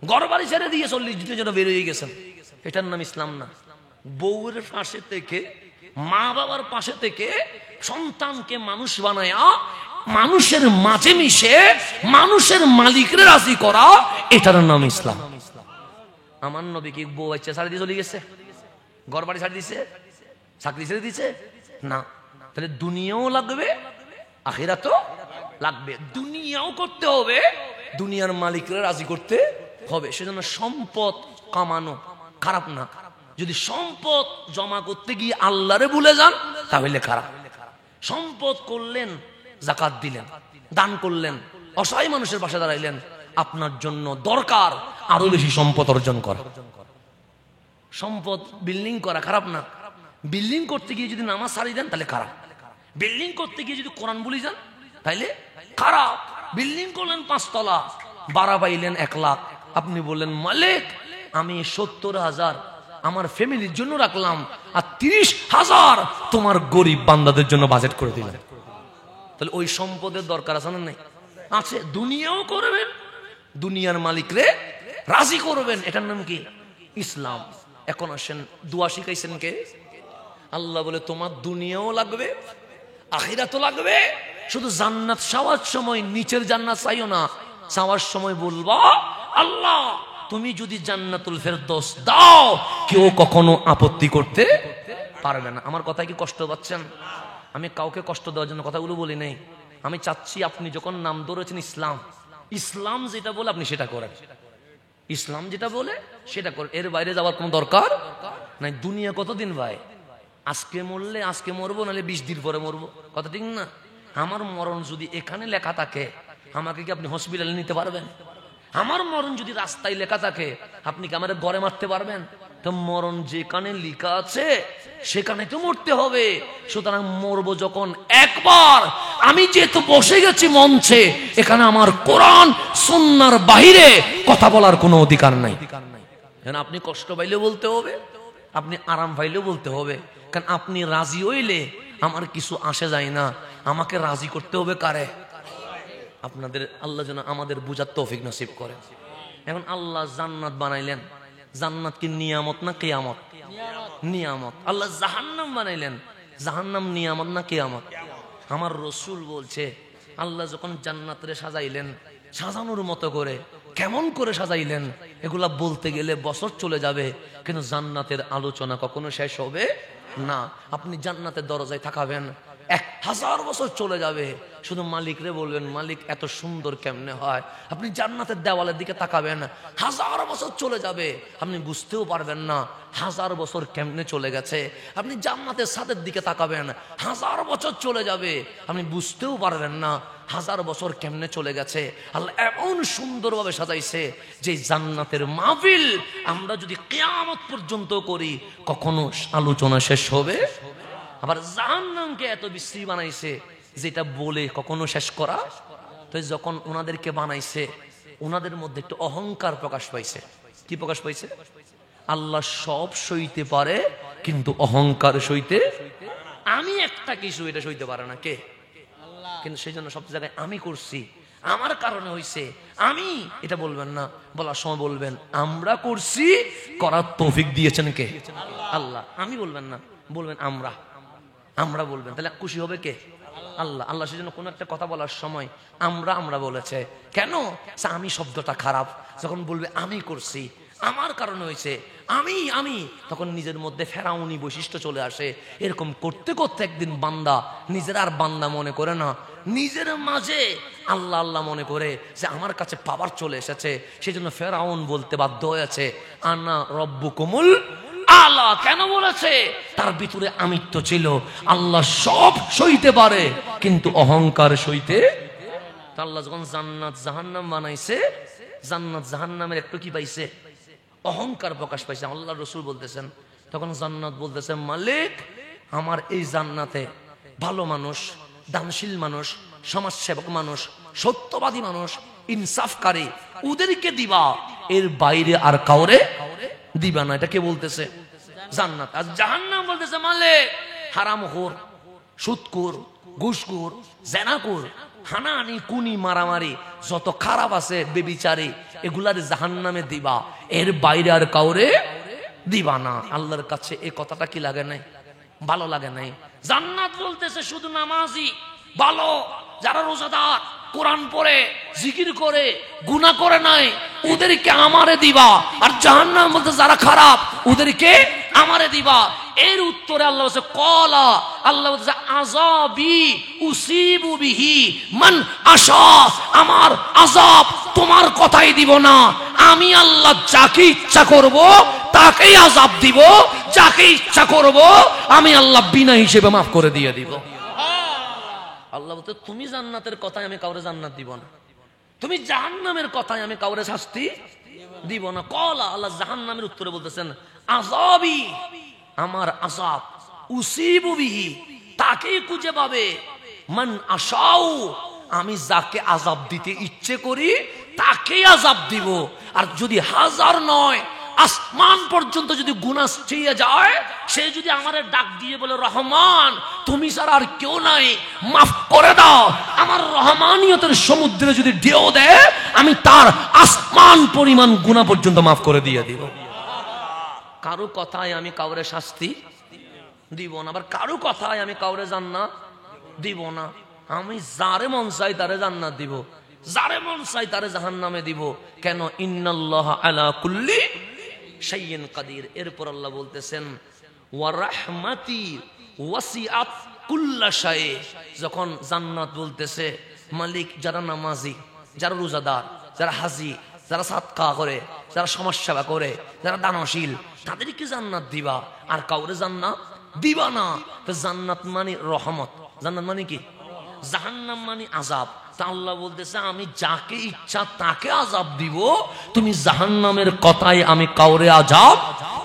ঘর বাড়ি ছেড়ে দিয়ে 40 দিনের জন্য বের হয়ে গেছেন, এটার নাম ইসলাম না। বউয়ের পাশে থেকে, মা বাবার পাশে থেকে সন্তানকে মানুষ বানায়া মানুষের মাঝে মিশে মানুষের মালিকরে রাজি করা, এটার নাম ইসলাম। আমার নবী কি বউ বাচ্চা ছাড়ে দিয়ে চলে গেছে? ঘর বাড়ি ছাড়ে দিছে? চাকরি ছেড়ে দিছে? না। তাহলে দুনিয়াও লাগবে, আখিরাতও লাগবে। দুনিয়াও করতে হবে, দুনিয়ার মালিকরা রাজি করতে হবে। সেজন্য সম্পদ কামানো খারাপ না। যদি সম্পদ জমা করতে গিয়ে আল্লাহরে ভুলে যান তাহলে খারাপ। সম্পদ করলেন, যাকাত দিলেন, দান করলেন, অসহায় মানুষের পাশে দাঁড়াইলেন, আপনার জন্য দরকার আরো বেশি সম্পদ অর্জন করা। সম্পদ বিল্ডিং করা খারাপ না। বিল্ডিং করতে গিয়ে যদি নামাজ ছাড়িয়ে দেন তাহলে খারাপ। বিল্ডিং করতে গিয়ে যদি কোরআন বলি যান তাইলে খারাপ। বিল্ডিং করলেন 5 তলা, ভাড়া পাইলেন 1 লাখ, আপনি বললেন মালিক আমি 70,000 আমার ফ্যামিলির জন্য রাখলাম, আর 30,000 তোমার গরিব বান্দাদের জন্য বাজেট করে দিলেন। তাহলে ওই সম্পদের দরকার আছে না? নাই আছে। দুনিয়াও করবেন, দুনিয়ার মালিকরে রাজি করবেন, এটার নাম কি? ইসলাম। এখন আসেন, দোয়া শিখাইছেন কে? আল্লাহ বলে তোমার দুনিয়াও লাগবে, আখিরাতও লাগবে। শুধু জান্নাত চাওয়ার সময় নিচের জান্নাত চাইও না, চাওয়ার সময় বলবা আল্লাহ তুমি যদি জান্নাতুল ফেরদৌস দাও, কেউ কখনো আপত্তি করতে পারবে না। আমার কথায় কি কষ্ট পাচ্ছেন? আমি কাউকে কষ্ট দেওয়ার জন্য কথাগুলো বলি নাই। আমি চাচ্ছি আপনি যখন নাম ধরেছেন ইসলাম, ইসলাম যেটা বলে আপনি সেটা করেন। ইসলাম যেটা বলে সেটা করেন, এর বাইরে যাওয়ার কোনো দরকার নাই। দুনিয়া কতদিন ভাই? আজকে মরলে আজকে মরবো, নাহলে 20 দিন পরে মরবো, কথা ঠিক না? আমার মরণ যদি এখানে লেখা থাকে, আমাকে কি আপনি হসপিটালে নিতে পারবেন? আমার মরণ যদি রাস্তায় লেখা থাকে, আপনি কি আমার ঘরে মারতে পারবেন? তো মরণ যেখানে লেখা আছে সেখানে তো মরতে হবে। সুতরাং মরবো যখন একবার, আমি যেহেতু বসে গেছি মঞ্চে, এখানে আমার কোরআন সুন্নাহর বাহিরে কথা বলার কোনো অধিকার নাই। কারণ আপনি কষ্ট পাইলেও বলতে হবে, আপনি আরাম পাইলেও বলতে হবে। কারণ আপনি রাজি হইলে আমার কিছু আসে যায় না, আমাকে রাজি করতে হবে কারে? আপনাদের। আল্লাহ যেন আমাদের বুঝার তৌফিক নসিব করে। এখন আল্লাহ জান্নাত বানাইলেন, জান্নাত কি নিয়ামত না কিয়ামত? নিয়ামত। আল্লাহ জাহান্নাম বানাইলেন, জাহান্নাম নিয়ামত না কিয়ামত? আমার রসুল বলছে আল্লাহ যখন জান্নাতরে সাজাইলেন, সাজানোর মতো করে কেমন করে সাজাইলেন এগুলা বলতে গেলে বছর চলে যাবে, কিন্তু জান্নাতের আলোচনা কখনো শেষ হবে না। আপনি জান্নাতের দরজায় থাকাবেন, 1000 বছর চলে যাবে, শুধু মালিকরে বলবেন মালিক এত সুন্দর কেমনে হয়। আপনি জান্নাতের দেওয়ালের দিকে তাকাবেন, 1000 বছর চলে যাবে, আপনি বুঝতেও পারবেন না 1000 বছর কেমনে চলে গেছে। আপনি জান্নাতের ছাদের দিকে তাকাবেন, 1000 বছর চলে যাবে, আপনি বুঝতেও পারবেন না 1000 বছর কেমনে চলে গেছে। আল্লাহ এমন সুন্দরভাবে সাজাইছে যে জান্নাতের মাহফিল আমরা যদি কিয়ামত পর্যন্ত করি কখনো আলোচনা শেষ হবে আবার জাহান্নামকে এত বিশ্রী বানাইছে যেটা বলে কখনো শেষ করা। তো যখন ওনাদেরকে বানাইছে ওনাদের মধ্যে একটু অহংকার প্রকাশ পাইছে। কি প্রকাশ পাইছে? আল্লাহ সব সইতে পারে কিন্তু অহংকার সইতে, আমি একটা কিছু এটা সইতে পারে না কে? কিন্তু সেই জন্য সব জায়গায় আমি করছি, আমার কারণে হইছে, আমি এটা বলবেন না, বলার সময় বলবেন আমরা করছি, করার তৌফিক দিয়েছেন কে? আল্লাহ। আমি বলবেন না, বলবেন আমরা, আমরা বলবেন, তাহলে খুশি হবে কে? আল্লাহ। আল্লাহ সেই জন্য কোনো একটা কথা বলার সময় আমরা বলেছে কেন? আমি শব্দটা খারাপ, যখন বলবে আমি করছি, আমার কারণে হয়েছে, আমি তখন নিজের মধ্যে ফেরাউনি বৈশিষ্ট্য চলে আসে। এরকম করতে করতে একদিন বান্দা নিজের আর বান্দা মনে করে না, নিজের মাঝে আল্লাহ আল্লাহ মনে করে যে আমার কাছে পাওয়ার চলে এসেছে। সেই জন্য ফেরাউন বলতে বাধ্য হয়েছে আনা রব্বুকুমুল আলা। কেন বলেছে? তার ভিতরে আমিত্ব ছিল, আল্লাহ সব সইতে পারে কিন্তু অহংকার সইতে। আল্লাহ যখন জান্নাত জাহান্নাম বানাইছে, জান্নাত জাহান্নামের একটু কি পাইছে? অহংকার প্রকাশ পাইছে। আল্লাহ রসুল বলতেছেন তখন জান্নাত বলতেছে মালিক আমার এই জান্নাতে ভালো মানুষ, দানশীল মানুষ, সমাজসেবক মানুষ, সত্যবাদী মানুষ, ইনসাফকারী, ওদেরকে দিবা, এর বাইরে আর কাউরে দিবা না। এটা কে বলতেছে? জান্নাত। আর জাহান্নাম বলতেছে মালিক হারামখোর, সুদখোর, ঘুষখোর, জেনাখোর, হানাহানি, কুনি, মারামারি, যত খারাপ আছে বেবিচারী, এগুলার জাহান্নামে দিবা, এর বাইরে আর কাউরে দিবা না। আল্লাহর কাছে এই কথাটা কি লাগে নাই? ভালো লাগে নাই? জান্নাত বলতেছে শুধু নামাজি ভালো, যারা রোজাদার, কোরআন পড়ে, জিকির করে, গুনাহ করে নাই, ওদেরকে আমারে দিবা। আর জাহান্নাম বলতে যারা খারাপ ওদেরকে আমারে দিবা। এর উত্তরে আল্লাহ বলছে কলা, আল্লাহ বলছে আযাবি উসিবু বিহি মান আশা। আমার আযাব তোমার কথাই দিব না, আমি আল্লাহ যাকে ইচ্ছা করব তাকেই আযাব দিব, যাকে ইচ্ছা করব আমি আল্লাহ বিনা হিসেবে মাফ করে দিয়ে দিব। আল্লাহ বলতে তুমি জান্নাতের কথায় আমি কাউরে জান্নাত দিব না, তুমি জাহান্নামের কথায় আমি কাউরে শাস্তি দিব না। কলা, আল্লাহ জাহান্নামের উত্তরে বলতেছেন আযাবি, আমার আযাব, উসিবু বিহি, তাকেই খুঁজে পাবে, মান আশাউ, আমি যাকে আযাব দিতে ইচ্ছে করি তাকেই আযাব দিব। আর যদি হাজার নয় আসমান পর্যন্ত যদি গুনাহ চেয়ে যায়, সে যদি আমারে ডাক দিয়ে বলে রহমান তুমি ছাড়া আর কেউ নাই, মাফ করে দাও, আমার রহমানিয়তের সমুদ্রে যদি ঢেউ দেয়, আমি তার আসমান পরিমাণ গুনাহ পর্যন্ত মাফ করে দিয়ে দিব। কারো কথায় আমি কাউরে শাস্তি দিব না, আবার কারো কথায় আমি কাউরে জান্নাত দিব না। আমি যারে মন চাই তারে জান্নাত দিব, যারে মন চাই তারে জাহান্নামে দিব। কেন? ইন্নাল্লাহ আলা কুল্লি শাইইন কাদির। এরপর আল্লাহ বলতেছেন ওয়া রাহমাতি ওয়াসিআত কুল্লা শাই। যখন জান্নাত বলতেছে মালিক যারা নামাজি, যারা রোজাদার, যারা হাজি, যারা সাদকা করে, যারা সমাজ সেবা করে, যারা দানশীল, তাদেরকে জান্নাত দিবা, আর কাউরে জান্নাত দিবা না। তো জান্নাত মানে রহমত, জান্নাত মানে কি? জাহান্নাম মানে আযাব। তা আল্লাহ বলতেছে আমি যাকে ইচ্ছা তাকে আযাব দিব, তুমি জাহান্নামের কথায় আমি কাউরে আযাব।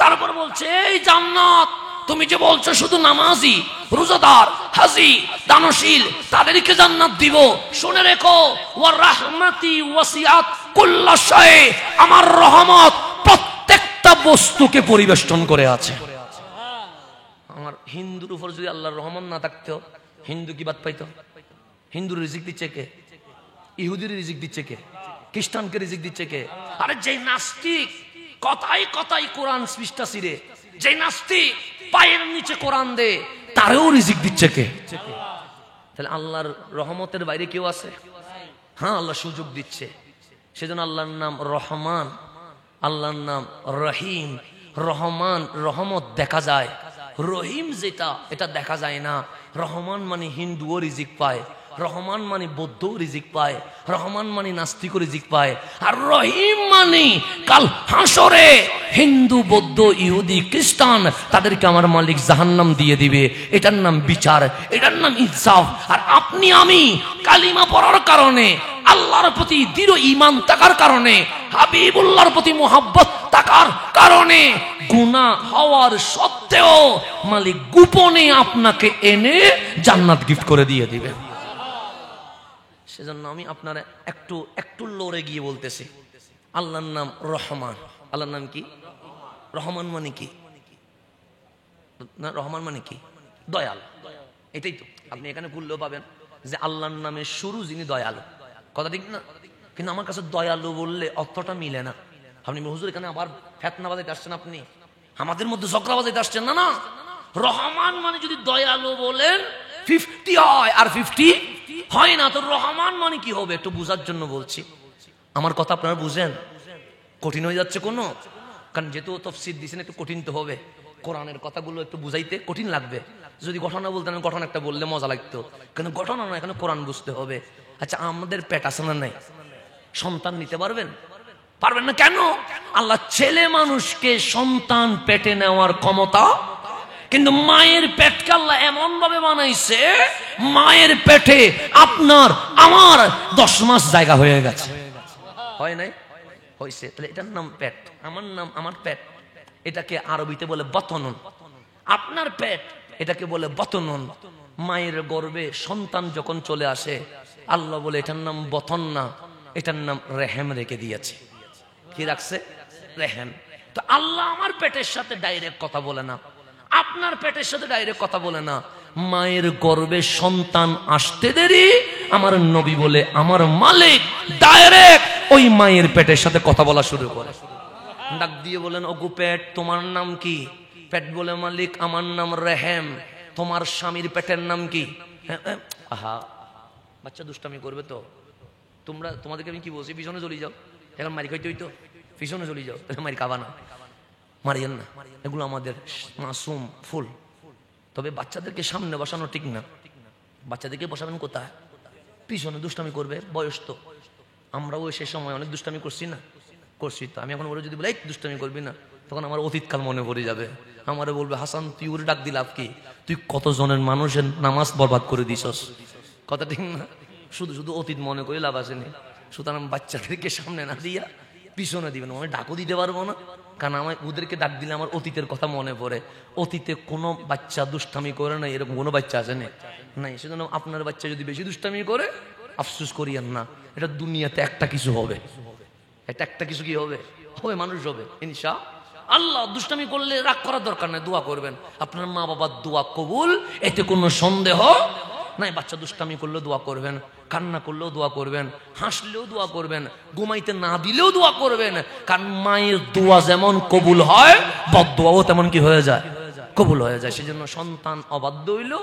তারপর বলছে এই জান্নাত তুমি যে বলছো শুধু নামাজি, রোজাদার, হাজি, দানশীল তাদেরকে জান্নাত দিব, শুনে রেখো ওয়া রাহমাতি ওয়াসিআত কুল্লা শাই, আমার রহমত প্রত্যেকটা বস্তুকে পরিবেষ্টন করে আছে। আমার হিন্দুর উপর যদি আল্লাহর রহমত না থাকতো, হিন্দু কি বাদ পাইতো? হিন্দুর রিজিক দিচ্ছে কে? ইহুদির রিজিক দিচ্ছে কে? খ্রিস্টানকে রিজিক দিচ্ছে কে? আরে যে নাস্তিক কথাই কথাই কোরআন পৃষ্ঠা ছিঁড়ে, যে নাস্তিক পায়ের নিচে কোরআন দে, তারেও রিজিক দিচ্ছে কে? তাহলে আল্লাহর রহমতের বাইরে কেউ আছে? হ্যাঁ, আল্লাহ সুযোগ দিচ্ছে। সেজন্য আল্লাহর নাম রহমান, আল্লাহর নাম রহিম। রহমান রহমত দেখা যায়, রহিম যেটা এটা দেখা যায় না। রহমান মানে হিন্দুও রিজিক পায়, রহমান মানে বৌদ্ধ রিজিক পায়, রহমান মানে নাস্তিক রিজিক পায়, আর রহিম মানে কাল হাসরে হিন্দু, বৌদ্ধ, ইহুদি, খ্রিস্টান তাদেরকে আমার মালিক জাহান্নাম দিয়ে দিবে। এটার নাম বিচার, এটার নাম ইনসাফ। আর আপনি আমি কালিমা পড়ার কারণে, আল্লাহর প্রতি দৃঢ় ঈমান থাকার কারণে হাবিবুল্লাহর প্রতি মোহাব্বত থাকার কারণে গুনাহ হওয়ার সত্ত্বেও মালিক গোপনে আপনাকে এনে জান্নাত গিফট করে দিয়ে দিবেন। সেজন্য আমি আপনারা একটু লড়ে গিয়ে বলতেছি, আল্লাহর নাম রহমান। আল্লাহর নাম কি? রহমান মানে কি? না, রহমান মানে কি? দয়াল। এটাই তো আপনি এখানে ভুললেও পাবেন যে আল্লাহর নামের শুরু যিনি দয়ালু, কথা ঠিক না? কিন্তু আমার কাছে দয়ালু বললে অর্থটা মিলে না। আপনি হুজুর এখানে আবার ফেতনা বাজাইতে আসছেন, আপনি আমাদের মধ্যে ঝগড়া বাজাইতে আসছেন। না না, রহমান মানে যদি দয়ালু বলেন 50 হয় আর 50 হয় না, তো রহমান মানে কি হবে একটু বোঝার জন্য বলছি। আমার কথা আপনারা বুঝেন? কঠিন হয়ে যাচ্ছে কোনো? কারণ যেহেতু তাফসীর দিয়েছেন একটু কঠিন তো হবে, কোরআনের কথাগুলো একটু বুঝাইতে কঠিন লাগবে। যদি ঘটনা বলতেন ঘটনা একটা বললে মজা লাগতো, কিন্তু ঘটনা না, এখানে কোরআন বুঝতে হবে। আচ্ছা, আমাদের পেট আছে না নাই? সন্তান নিতে পারবেন? পারবেন না কেন? আল্লাহ ছেলে মানুষকে সন্তান পেটে নেওয়ার ক্ষমতা, কিন্তু মায়ের পেটকে আল্লাহ এমন ভাবে বানাইছে, মায়ের পেটে আপনার আমার 10 মাস জায়গা হয়ে গেছে। হয় নাই? হয়েছে। তাহলে এটার নাম পেট, আমার নাম আমার পেট। এটাকে আরবিতে বলে বতনন। আপনার পেট এটাকে বলে বতনন। মায়ের গর্ভে সন্তান যখন চলে আসে, আল্লাহ বলে এটার নাম বতন না, এটার নাম রেহেম রেখে দিয়েছে। কি রাখছে? রেহেম। তো আল্লাহ আমার পেটের সাথে ডাইরেক্ট কথা বলে না, আপনার পেটের সাথে ডাইরেক্ট কথা বলে না। মায়ের গর্ভে সন্তান আসতে দেরি, আমার নবী বলে আমার মালিক ডাইরেক্ট ওই মায়ের পেটের সাথে কথা বলা শুরু করে। ডাক দিয়ে বলেন, ওগো পেট, তোমার নাম কি? পেট বলে, মালিক আমার নাম রেহেম। তোমার স্বামীর পেটের নাম কি? আহা, বাচ্চা দুষ্টামি করবে তো। তোমাদেরকে আমি কি বলছি, পিছনে চলে যাও। এখন মারি খাইতে হইতো, পিছনে চলে যাও, মারি খাবা না, মারিয়েন না। এগুলো আমাদের মাসুম ফুল। তবে বাচ্চাদেরকে সামনে বসানো ঠিক না। বাচ্চাদেরকে বসাবেন কোথায়? পিছনে। দুষ্টামি করবে, বয়স তো। আমরাও সে সময় অনেক দুষ্টামি করছি না? করছি তো। আমি এখন ওরা যদি বলে এই দুষ্টামি করবি না, তখন আমার অতীতকাল মনে পড়ে যাবে। আমারে বলবে, হাসান তুই ওর ডাক দিলাম কি? তুই কতজনের মানুষের নামাজ বরবাদ করে দিছস, কথা ঠিক না? শুধু শুধু অতীত মনে করে লাভ আসেনি। সুতরাং বাচ্চাদেরকে সামনে না দিয়া পিছনে দিবেন। আমি ডাকও দিতে পারবো না, কারণ আমার ওদেরকে ডাক দিলে আমার অতীতের কথা মনে পড়ে। অতীতে কোনো বাচ্চা দুষ্টামি করে না, এরকম কোনো বাচ্চা আছে নাই। সেজন্য আপনার বাচ্চা যদি বেশি দুষ্টামি করে, আফসোস করিয়েন না। এটা দুনিয়াতে একটা কিছু হবে, এটা একটা কিছু কি হবে? মানুষ হবে ইনশাআল্লাহ। দুষ্টামি করলে রাগ করার দরকার নাই, দোয়া করবেন। আপনার মা বাবার দোয়া কবুল, এতে কোনো সন্দেহ নাই। বাচ্চা দুষ্টামি করলেও দোয়া করবেন, কান্না করলেও দোয়া করবেন, হাসলেও দোয়া করবেন, ঘুমাইতে না দিলেও দোয়া করবেন। কারণ মায়ের দোয়া যেমন কবুল হয়, বদদোয়াও তেমন কি হয়ে যায়? কবুল হয়ে যায়। সেজন্য সন্তান অবাধ্য হইল,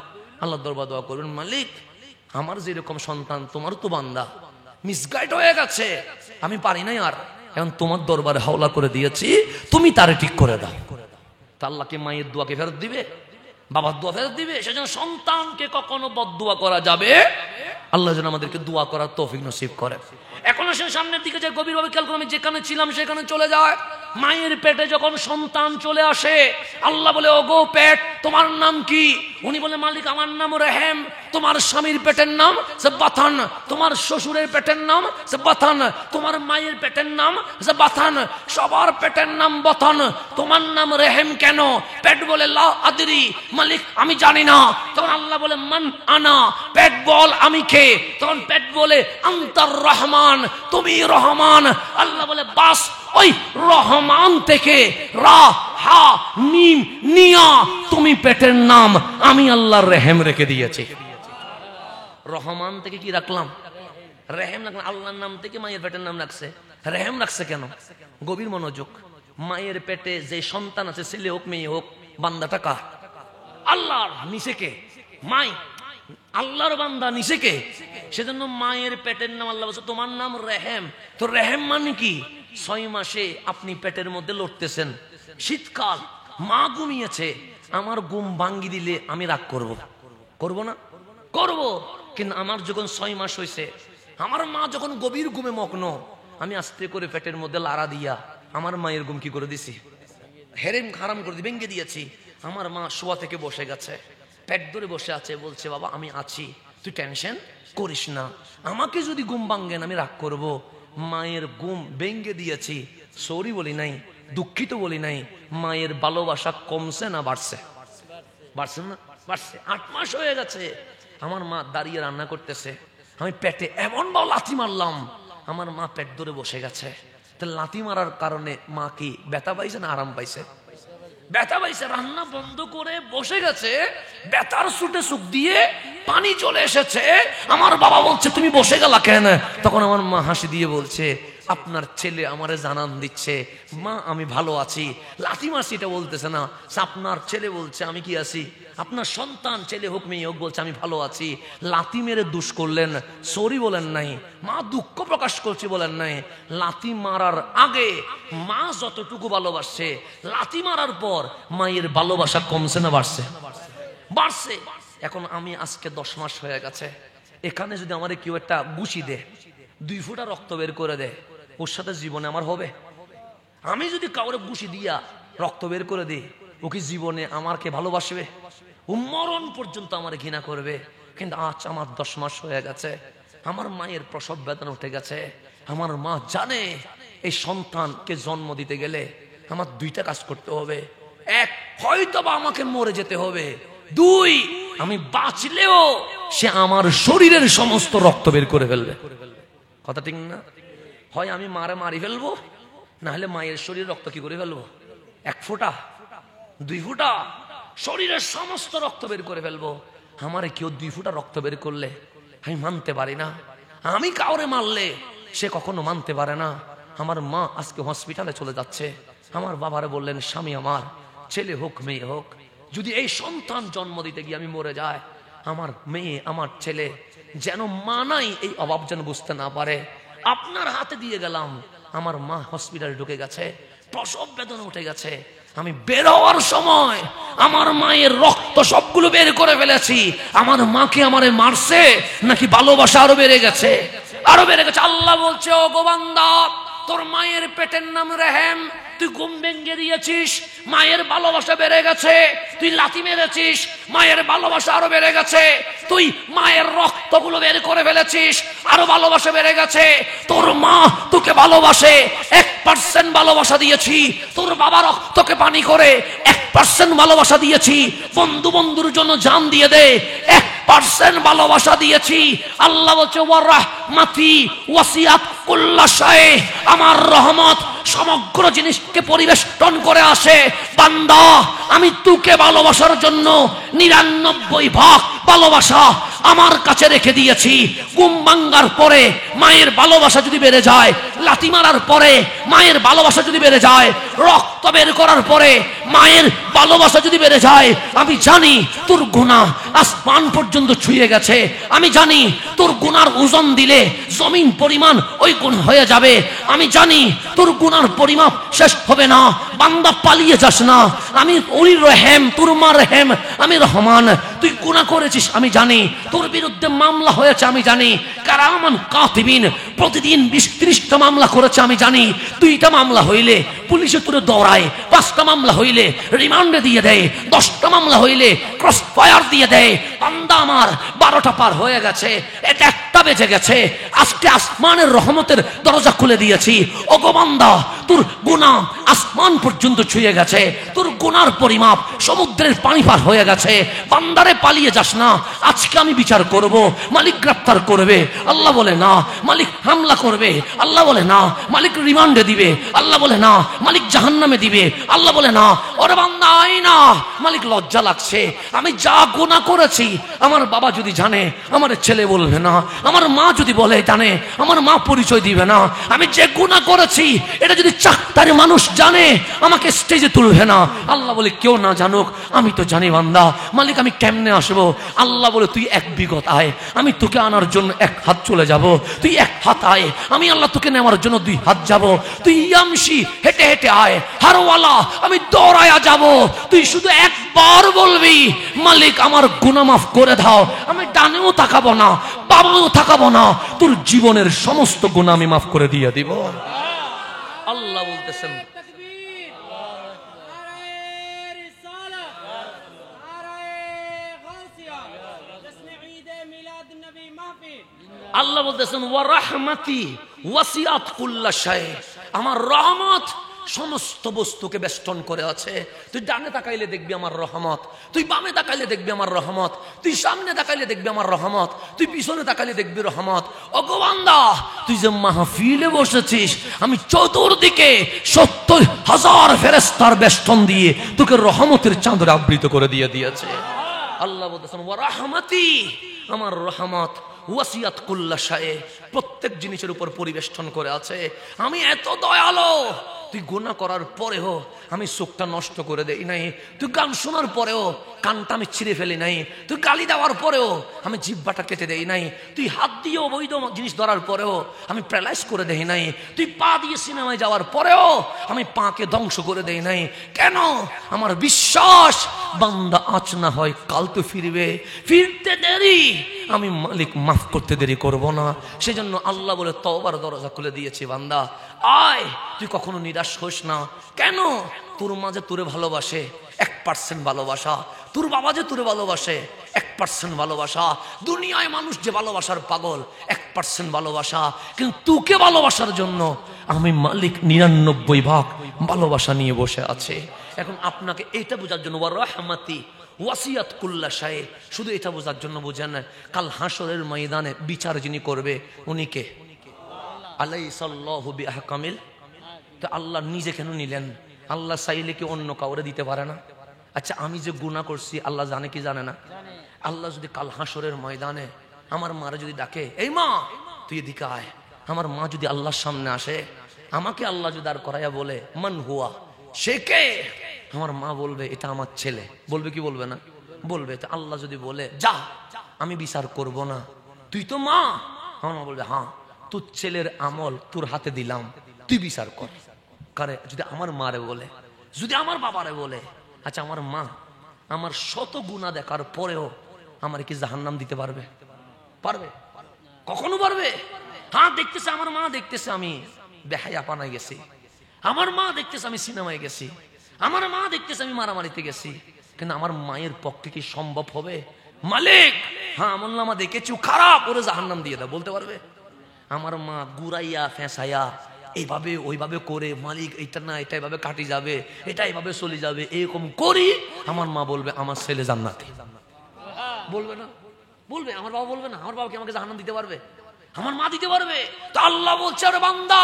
আল্লাহর দরবারে দোয়া করবেন, মালিক আমার যেরকম সন্তান, তোমার তো বান্দা মিসগাইড হয়ে গেছে, আমি পারি নাই আর, এখন তোমার দরবারে হাওলা করে দিয়েছি, তুমি তারে ঠিক করে দাও। তা আল্লাহকে মায়ের দোয়াকে ফেরত দিবে, বাবার দোয়া ফেরত দিবে? সেজন্য সন্তানকে কখনো বদদোয়া করা যাবে। আল্লাহ যেন আমাদেরকে দোয়া করার তৌফিক নসিব করে। এখন আসেন সামনের দিকে, যে গভীরভাবে খেয়াল করে আমি যেখানে ছিলাম সেখানে চলে যায়। মায়ের পেটে যখন সন্তান চলে আসে, আল্লাহ বলে, ওগো পেট, তোমার নাম কি? উনি বলে, মালিক আমার নাম রেহেম। তোমার স্বামীর পেটের নাম বাথান, তোমার শ্বশুরের পেটের নাম বাথান, তোমার মায়ের পেটের নাম বাথান, সবার পেটের নাম বাথান, তোমার নাম রেহেম কেন? পেট বলে, লা আদরি, মালিক আমি জানি না। তখন আল্লাহ বলে, মান আনা, পেট বল আমি কে? তখন পেট বলে, আনতার রহমান, তুমি রহমান। আল্লাহ বলে, বাস ওই রহমান থেকে রা হা মিম নিয়া তুমি পেটের নাম আমি আল্লাহর রেহেম রেখে দিয়েছি। রহমান থেকে কি রাখলাম? রেহেম রাখলাম। আল্লাহর নাম থেকে মায়ের পেটের নাম রাখছে, রেহেম রাখছে কেন? গভীর মনোযোগ। মায়ের পেটে যে সন্তান আছে, ছেলে হোক মেয়ে হোক, বান্দাটা কার? আল্লাহর। নিচে কে? মাই। আল্লাহর বান্দা, নিচে কে? সেজন্য মায়ের পেটের নাম আল্লাহ বলছে তোমার নাম রেহেম। তো রেহেম মানে কি? 6 মাসে আপনি পেটের মধ্যে লড়তেছেন, শীতকাল, মা ঘুমিয়েছে, আমার ঘুম ভাঙ্গি দিলে আমি রাগ করব? করব না? করব। কিন্তু আমার যখন 6 মাস হয়েছে, আমার মা যখন গভীর ঘুমে মগ্ন, আমি আস্তে করে পেটের মধ্যে লাড়া দিয়া আমার মায়ের ঘুম কি করে দিছি? হেরেম হারাম করে ভেঙে দিয়েছি। আমার মা শোয়া থেকে বসে গেছে, পেট ধরে বসে আছে, বলছে বাবা আমি আছি, তুই টেনশন করিস না। আমাকে যদি ঘুম ভাঙ্গেন আমি রাগ করব? মায়ের ঘুম ভেঙে দিয়েছি, সরি বলি নাই, দুঃখিত বলি নাই। মায়ের ভালোবাসা কমছে না বাড়ছে? বাড়ছে না? বাড়ছে। 8 মাস হয়ে গেছে, আমার মা দাঁড়িয়ে রান্না করতেছে, আমি পেটে এমন ভাবে লাথি মারলাম, আমার মা পেট ধরে বসে গেছে। তো লাথি মারার কারণে মা কি ব্যথা পাইছে না আরাম পাইছে? ব্যথা পাইছে। রান্না বন্ধ করে বসে গেছে, ব্যথার সুটে সুখ দিয়ে পানি চলে এসেছে। আমার বাবা বলছে তুমি বসে গেলা কেন? তখন আমার মা হাসি দিয়ে বলছে আপনার ছেলে আমারে জানান দিচ্ছে মা আমি ভালো আছি। লাথি মারছি এটা বলতেছে না, আপনার ছেলে বলছে আমি কি আছি, আপনার সন্তান ছেলে হোক মেয়ে হোক বলছে আমি ভালো আছি। লাথি মেরে দুষ করলেন, সরি বলেন নাই, মা দুঃখ প্রকাশ করছি বলেন নাই। লাথি মারার আগে মা যতটুকু ভালোবাসছে, লাথি মারার পর মায়ের ভালোবাসা কমছে না বাড়ছে? বাড়ছে। এখন আমি আজকে 10 মাস হয়ে গেছে, এখানে যদি আমার কেউ একটা গুছি দে, 2 ফোঁটা রক্ত বের করে দে, ওর সাথে জীবনে আমার হবে? আমি যদি কাউরে গুছি দিয়া রক্ত বের করে দিই, ও কি জীবনে আমাকে ভালোবাসবে? ও মরণ পর্যন্ত আমার ঘৃণা করবে। কিন্তু আজ আমার 10 মাস হয়ে গেছে, আমার মায়ের প্রসব বেদনা উঠে গেছে। আমার মা জানে এই সন্তানকে জন্ম দিতে গেলে আমার 2টা কাজ করতে হবে। 1, হয়তো বা আমাকে মরে যেতে হবে। 2, আমি বাঁচলেও সে আমার শরীরের সমস্ত রক্ত বের করে ফেলবে। কথা ঠিক না? হয় আমি মারি ফেলবো, না হলে মায়ের শরীরের রক্ত কি করে ফেলবো? 1 ফোঁটা 2 ফোঁটা শরীরের সমস্ত রক্ত বের করে ফেলবো। আমারে কেউ 2 ফোঁটা রক্ত বের করলে আমি মানতে পারি না। আমি কাউরে মারলে সে কখনো মানতে পারে না। আমার মা আজকে হসপিটালে চলে যাচ্ছে। আমার বাবারে বললেন স্বামী আমার, ছেলে হোক মেয়ে হোক, যদি এই সন্তান জন্ম দিতে গিয়ে আমি মরে যায়, আমার মেয়ে আমার ছেলে যেন মা নাই এই অভাব যেন বুঝতে না পারে। আপনার হাতে দিয়ে গেলাম। আমার মা হসপিটালে ঢুকে গেছে, প্রসব বেদনা উঠে গেছে। আমি বের হওয়ার সময় আমার মায়ের রক্ত সবগুলো বের করে ফেলেছি। আমার মাকে আমারে মারছে নাকি ভালোবাসা আরো বেড়ে গেছে? আরো বেড়ে গেছে। আল্লাহ বলছে ও গো বান্দা, তোর মায়ের পেটের নাম রেহেম, তুই ঘুম ভেঙে দিয়েছিস, মায়ের ভালোবাসা বেড়ে গেছে। তুই লাথি মেরেছিস, মায়ের ভালোবাসা আরো বেড়ে গেছে। তুই মায়ের রক্তগুলো বের করে ফেলেছিস, আরো ভালোবাসা বেড়ে গেছে। তোর মা তোকে ভালোবাসে, 1% ভালোবাসা দিয়েছি। তোর বাবা রক্তকে পানি করে 1% ভালোবাসা দিয়েছি। বন্ধু বন্ধুর জন্য জান দিয়ে দে, 1% ভালোবাসা দিয়েছি। আল্লাহ বলছে ওয়া রাহমাতি ওয়াসিআত কুল্লা শাই, আমার রহমত সমগ্র জিনিসকে পরিবেষ্টন করে আসে। বান্দা আমি তোকে ভালোবাসার জন্য 99 ভাগ ভালোবাসা আমার কাছে রেখে দিয়েছি। ঘুম ভাঙার পরে মায়ের ভালোবাসা যদি বেড়ে যায়, লাথি মারার পরে মায়ের ভালোবাসা যদি বেড়ে যায়, রক্ত বের করার পরে মায়ের ভালোবাসা যদি বেড়ে যায়, আমি জানি তোর গুনাহ আসমান পর্যন্ত ছুঁয়ে গেছে। আমি জানি তোর গুনার ওজন দিলে জমিন পরিমাণ ওই গুনাহ হয়ে যাবে। আমি জানি তোর গুনার পরিমাপ শেষ হবে না। বান্দা পালিয়ে যাস না। আমি ওই রহেম, তোর মা রহেম, আমি রহমান। তুই গুনাহ করেছিস আমি জানি, তোর বিরুদ্ধে মামলা হয়েছে আমি জানি। কারামান কাতিবিন প্রতিদিন 20-30টা মামলা করেছে আমি জানি। 2টা মামলা হইলে পুলিশে তোরে দৌড়ায়, 5টা মামলা হইলে রিমান্ডে দিয়ে দেয়, 10টা মামলা হইলে ক্রস ফায়ার দিয়ে দেয়। বান্দা আমার 12টা পার হয়ে গেছে, এটা 1টা বেজে গেছে। আজকে আসমানের রহমতের দরজা খুলে দিয়েছি। ওগো বান্দা, তোর গুনাহ আসমান পর্যন্ত ছুঁয়ে গেছে। তোর গুনার পরিমাপ সমুদ্রের পানি পার হয়ে গেছে। বান্দারে পালিয়ে যাস না, আজকে আমি বিচার করব। মালিক গ্রেফতার করবে, আল্লাহ বলে না। মালিক হামলা করবে, আল্লাহ বলে না। মালিক রিমান্ডে দিবে, আল্লাহ বলে না। মালিক জাহান্নামে দিবে, আল্লাহ বলে না। ওরে বান্দা আয় না, মালিক লজ্জা লাগছে। আমি যা গুনাহ করেছি আমার বাবা যদি জানে আমার ছেলে বলবে না, আমার মা যদি বলে জানে আমার মা পরিচয় দিবে না। আমি যে গুনাহ করেছি এটা যদি চাকতারে মানুষ জানে আমাকে স্টেজে তুলবে না। আল্লাহ বলে কেউ না জানুক, আমি তো জানি বান্দা। মালিক আমি কেমনে আসবো? আল্লাহ বলে তুই 1 বিঘত আয়, আমি তোকে আনার জন্য 1 হাত চলে যাব। তুই 1 হাত আয়, আমি আল্লাহ তোকে নেওয়ার জন্য 2 হাত যাব। তুই ইয়ামশি হেঁটে হেঁটে আয়, হারওয়ালা আমি দৌড়ায়া যাব। তুই শুধু একবার বলবি মালিক আমার গুনাহ মাফ করে দাও, আমি ডানেও তাকাবো না, বাবাও তাকাবো না, তোর জীবনের সমস্ত গুনাহ আমি মাফ করে দিয়ে দিব। আল্লাহ বলতেছেন আল্লাহ বলতেছেন ওয়া রাহমাতি ওয়াসিআত কুল্লা শাই, আমার রহমত সমস্ত বস্তুকে বেষ্টন করে আছে। তুই ডানে তাকাইলে দেখবি আমার রহমত, তুই বামে তাকাইলে দেখবি আমার রহমত, তুই সামনে তাকাইলে দেখবি আমার রহমত, তুই পিছনে তাকাইলে দেখবি রহমত। ওগো বান্দা, তুই যে মাহফিলে বসেছিস, আমি চতুর্দিকে ৭০,০০০ ফেরেশতার বেষ্টন দিয়ে তোকে রহমতের চাদরে আবৃত করে দিয়েছে। আল্লাহ বলতেছেন ওয়া রাহমাতি, আমার রহমত ওয়াসিআত কুল্লা শাই, প্রত্যেক জিনিসের উপর পরিবেষ্টন করে আছে। আমি এত দয়ালু, তুই গুনাহ করার পরেও আমি চোখটা নষ্ট করে দেই নাই, তুই গান শোনার পরেও কানটা আমি ছিঁড়ে ফেলি নাই, তুই গালি দেওয়ার পরেও আমি জিহ্বাটা কেটে দেই নাই, তুই হাত দিয়ে অবৈধ জিনিস ধরার পরেও আমি প্যারালাইজ করে দেই নাই, তুই পা দিয়ে সিনেমায় যাওয়ার পরেও আমি পাকে ধ্বংস করে দেই নাই। কেন? আমার বিশ্বাস, বান্দা আজ না হয় কাল তো ফিরবে, ফিরতে দেরি, আমি মালিক মাফ করতে দেরি করব না। সেজন্য আল্লাহ বলে তওবার দরজা খুলে দিয়েছি, বান্দা আয়, তুই কখনো নিরাশ হোস না। কেন? তোর মাঝে তোরে ভালোবাসে 1% ভালোবাসা, তোর বাবা যে তোরে ভালোবাসে 1% ভালোবাসা, দুনিয়ায় মানুষ যে ভালোবাসার পাগল 1% ভালোবাসা, কিন্তু তোকে ভালোবাসার জন্য আমি মালিক 99 ভাগ ভালোবাসা নিয়ে বসে আছে। এখন আপনাকে এইটা বোঝার জন্য ওয়া রাহমাতি ওয়াসিআত কুল্লা শাই, শুধু এটা বোঝার জন্য বুঝেন, কাল হাসরের ময়দানে বিচার যিনি করবে উনি কে? আলাইসাল্লাহু বিআহকামিল। তো আল্লাহ নিজে কেন নিলেন? আল্লাহ চাইলে কি অন্য কাউরে দিতে পারে না? আচ্ছা, আমি যে গুনাহ করছি আল্লাহ জানে কি জানে না? আল্লাহ যদি কাল হাসরের ময়দানে আমার মারে যদি ডাকে, এই মা তুই এদিকে আয়, আমার মা যদি আল্লাহর সামনে আসে, আমাকে আল্লাহ যদি দাঁড় করাইয়া বলে মান হুয়া, সে কে? আমার মা বলবে এটা আমার ছেলে। বলবে কি বলবে না? বলবে। তো আল্লাহ যদি বলে যা, আমি বিচার করব না, তুই তো মা, আমার মা বলবে হ্যাঁ, তোর ছেলের আমল তোর হাতে দিলাম, তুই বিচার কর। কারে? যদি আমার মারে বলে, যদি আমার বাবারে বলে, আচ্ছা আমার মা আমার শত গুনাহ দেখার পরেও আমার কি জাহান্নাম দিতে পারবে? পারবে? কখনো পারবে? হ্যাঁ, দেখতেছে আমার মা, দেখতেছে আমি বেহায়া পানায় গেছি, আমার মা দেখতেছে আমি সিনেমায় গেছি, আমার মা দেখতেছে আমি মারামারিতে গেছি, কিন্তু আমার মায়ের পক্ষে কি সম্ভব হবে? মালিক হ্যাঁ আমলনামা দেখেছি খারাপ, ওরে জাহান্নাম দিয়ে দাও, বলতে পারবে? আমার মা গুরাইয়া ফেঁসাইয়া এইভাবে ওইভাবে করে, মালিক এইটা না এটা এইভাবে কাটি যাবে, এটা এইভাবে চলে যাবে, এরকম করি, আমার মা বলবে আমার ছেলে জান্নাতি। বলবে না? বলবে। আমার বাবা বলবে না? আমার বাবা কি আমাকে জাহান্নাম দিতে পারবে? আমার মা দিতে পারবে। তো আল্লাহ বলছে আরে বান্দা,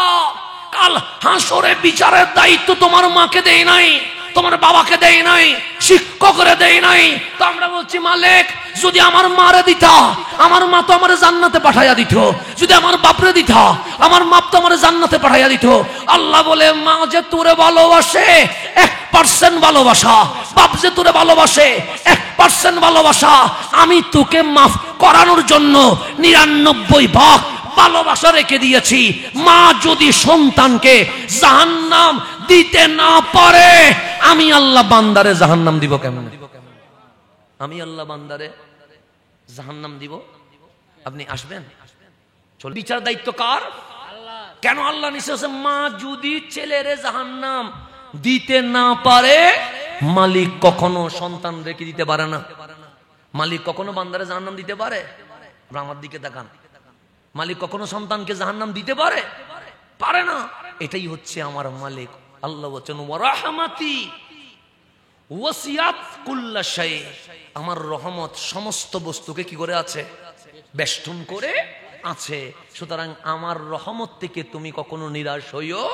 কাল হাসরে বিচারের দায়িত্ব তোমার মাকে দেই নাই, তোমার বাবাকে দেই নাই, শিক্ষকরে দেই নাই। তো আমরা বলছি মালিক যদি আমার মারে দিতা, আমার মা তো আমার জান্নাতে পাঠাইয়া দিত, যদি আমার বাপরে দিতা, আমার মা তো আমার জান্নাতে পাঠাইয়া দিত। আল্লাহ বলে মা যে তোরে ভালোবাসে 1% ভালোবাসা, বাপ যে তোরে ভালোবাসে 1% ভালোবাসা, আমি তোকে মাফ করানোর জন্য 99 ভাগ ভালোবাসা রেখে দিয়েছি। মা যদি সন্তানকে জাহান্নাম দিতে না পারে, আমি আল্লাহ বান্দারে জাহান্নাম দিব কেমন? আমি আল্লাহ বান্দারে জাহান্নাম দিব? আপনি আসবেন? চল, বিচার দায়িত্ব কার? কেন আল্লাহ নিশ্চয় মা যদি ছেলেরে জাহান্নাম দিতে না পারে, মালিক কখনো সন্তান রেখে দিতে পারে না। মালিক কখনো বান্দারে জাহান্নাম দিতে পারে? আমার দিকে তাকান। মালিক কখনো সন্তানকে জাহান্নাম দিতে পারে? পারে না। এটাই হচ্ছে আমার মালিক। আল্লাহ বলেন ওয়া রাহমাতি ওয়াসিআত কুল্লা শাই, আমার রহমত সমস্ত বস্তুকে কি করে আছে? বেষ্টন করে আছে। সুতরাং আমার রহমত থেকে তুমি কখনো নিরাশ হইও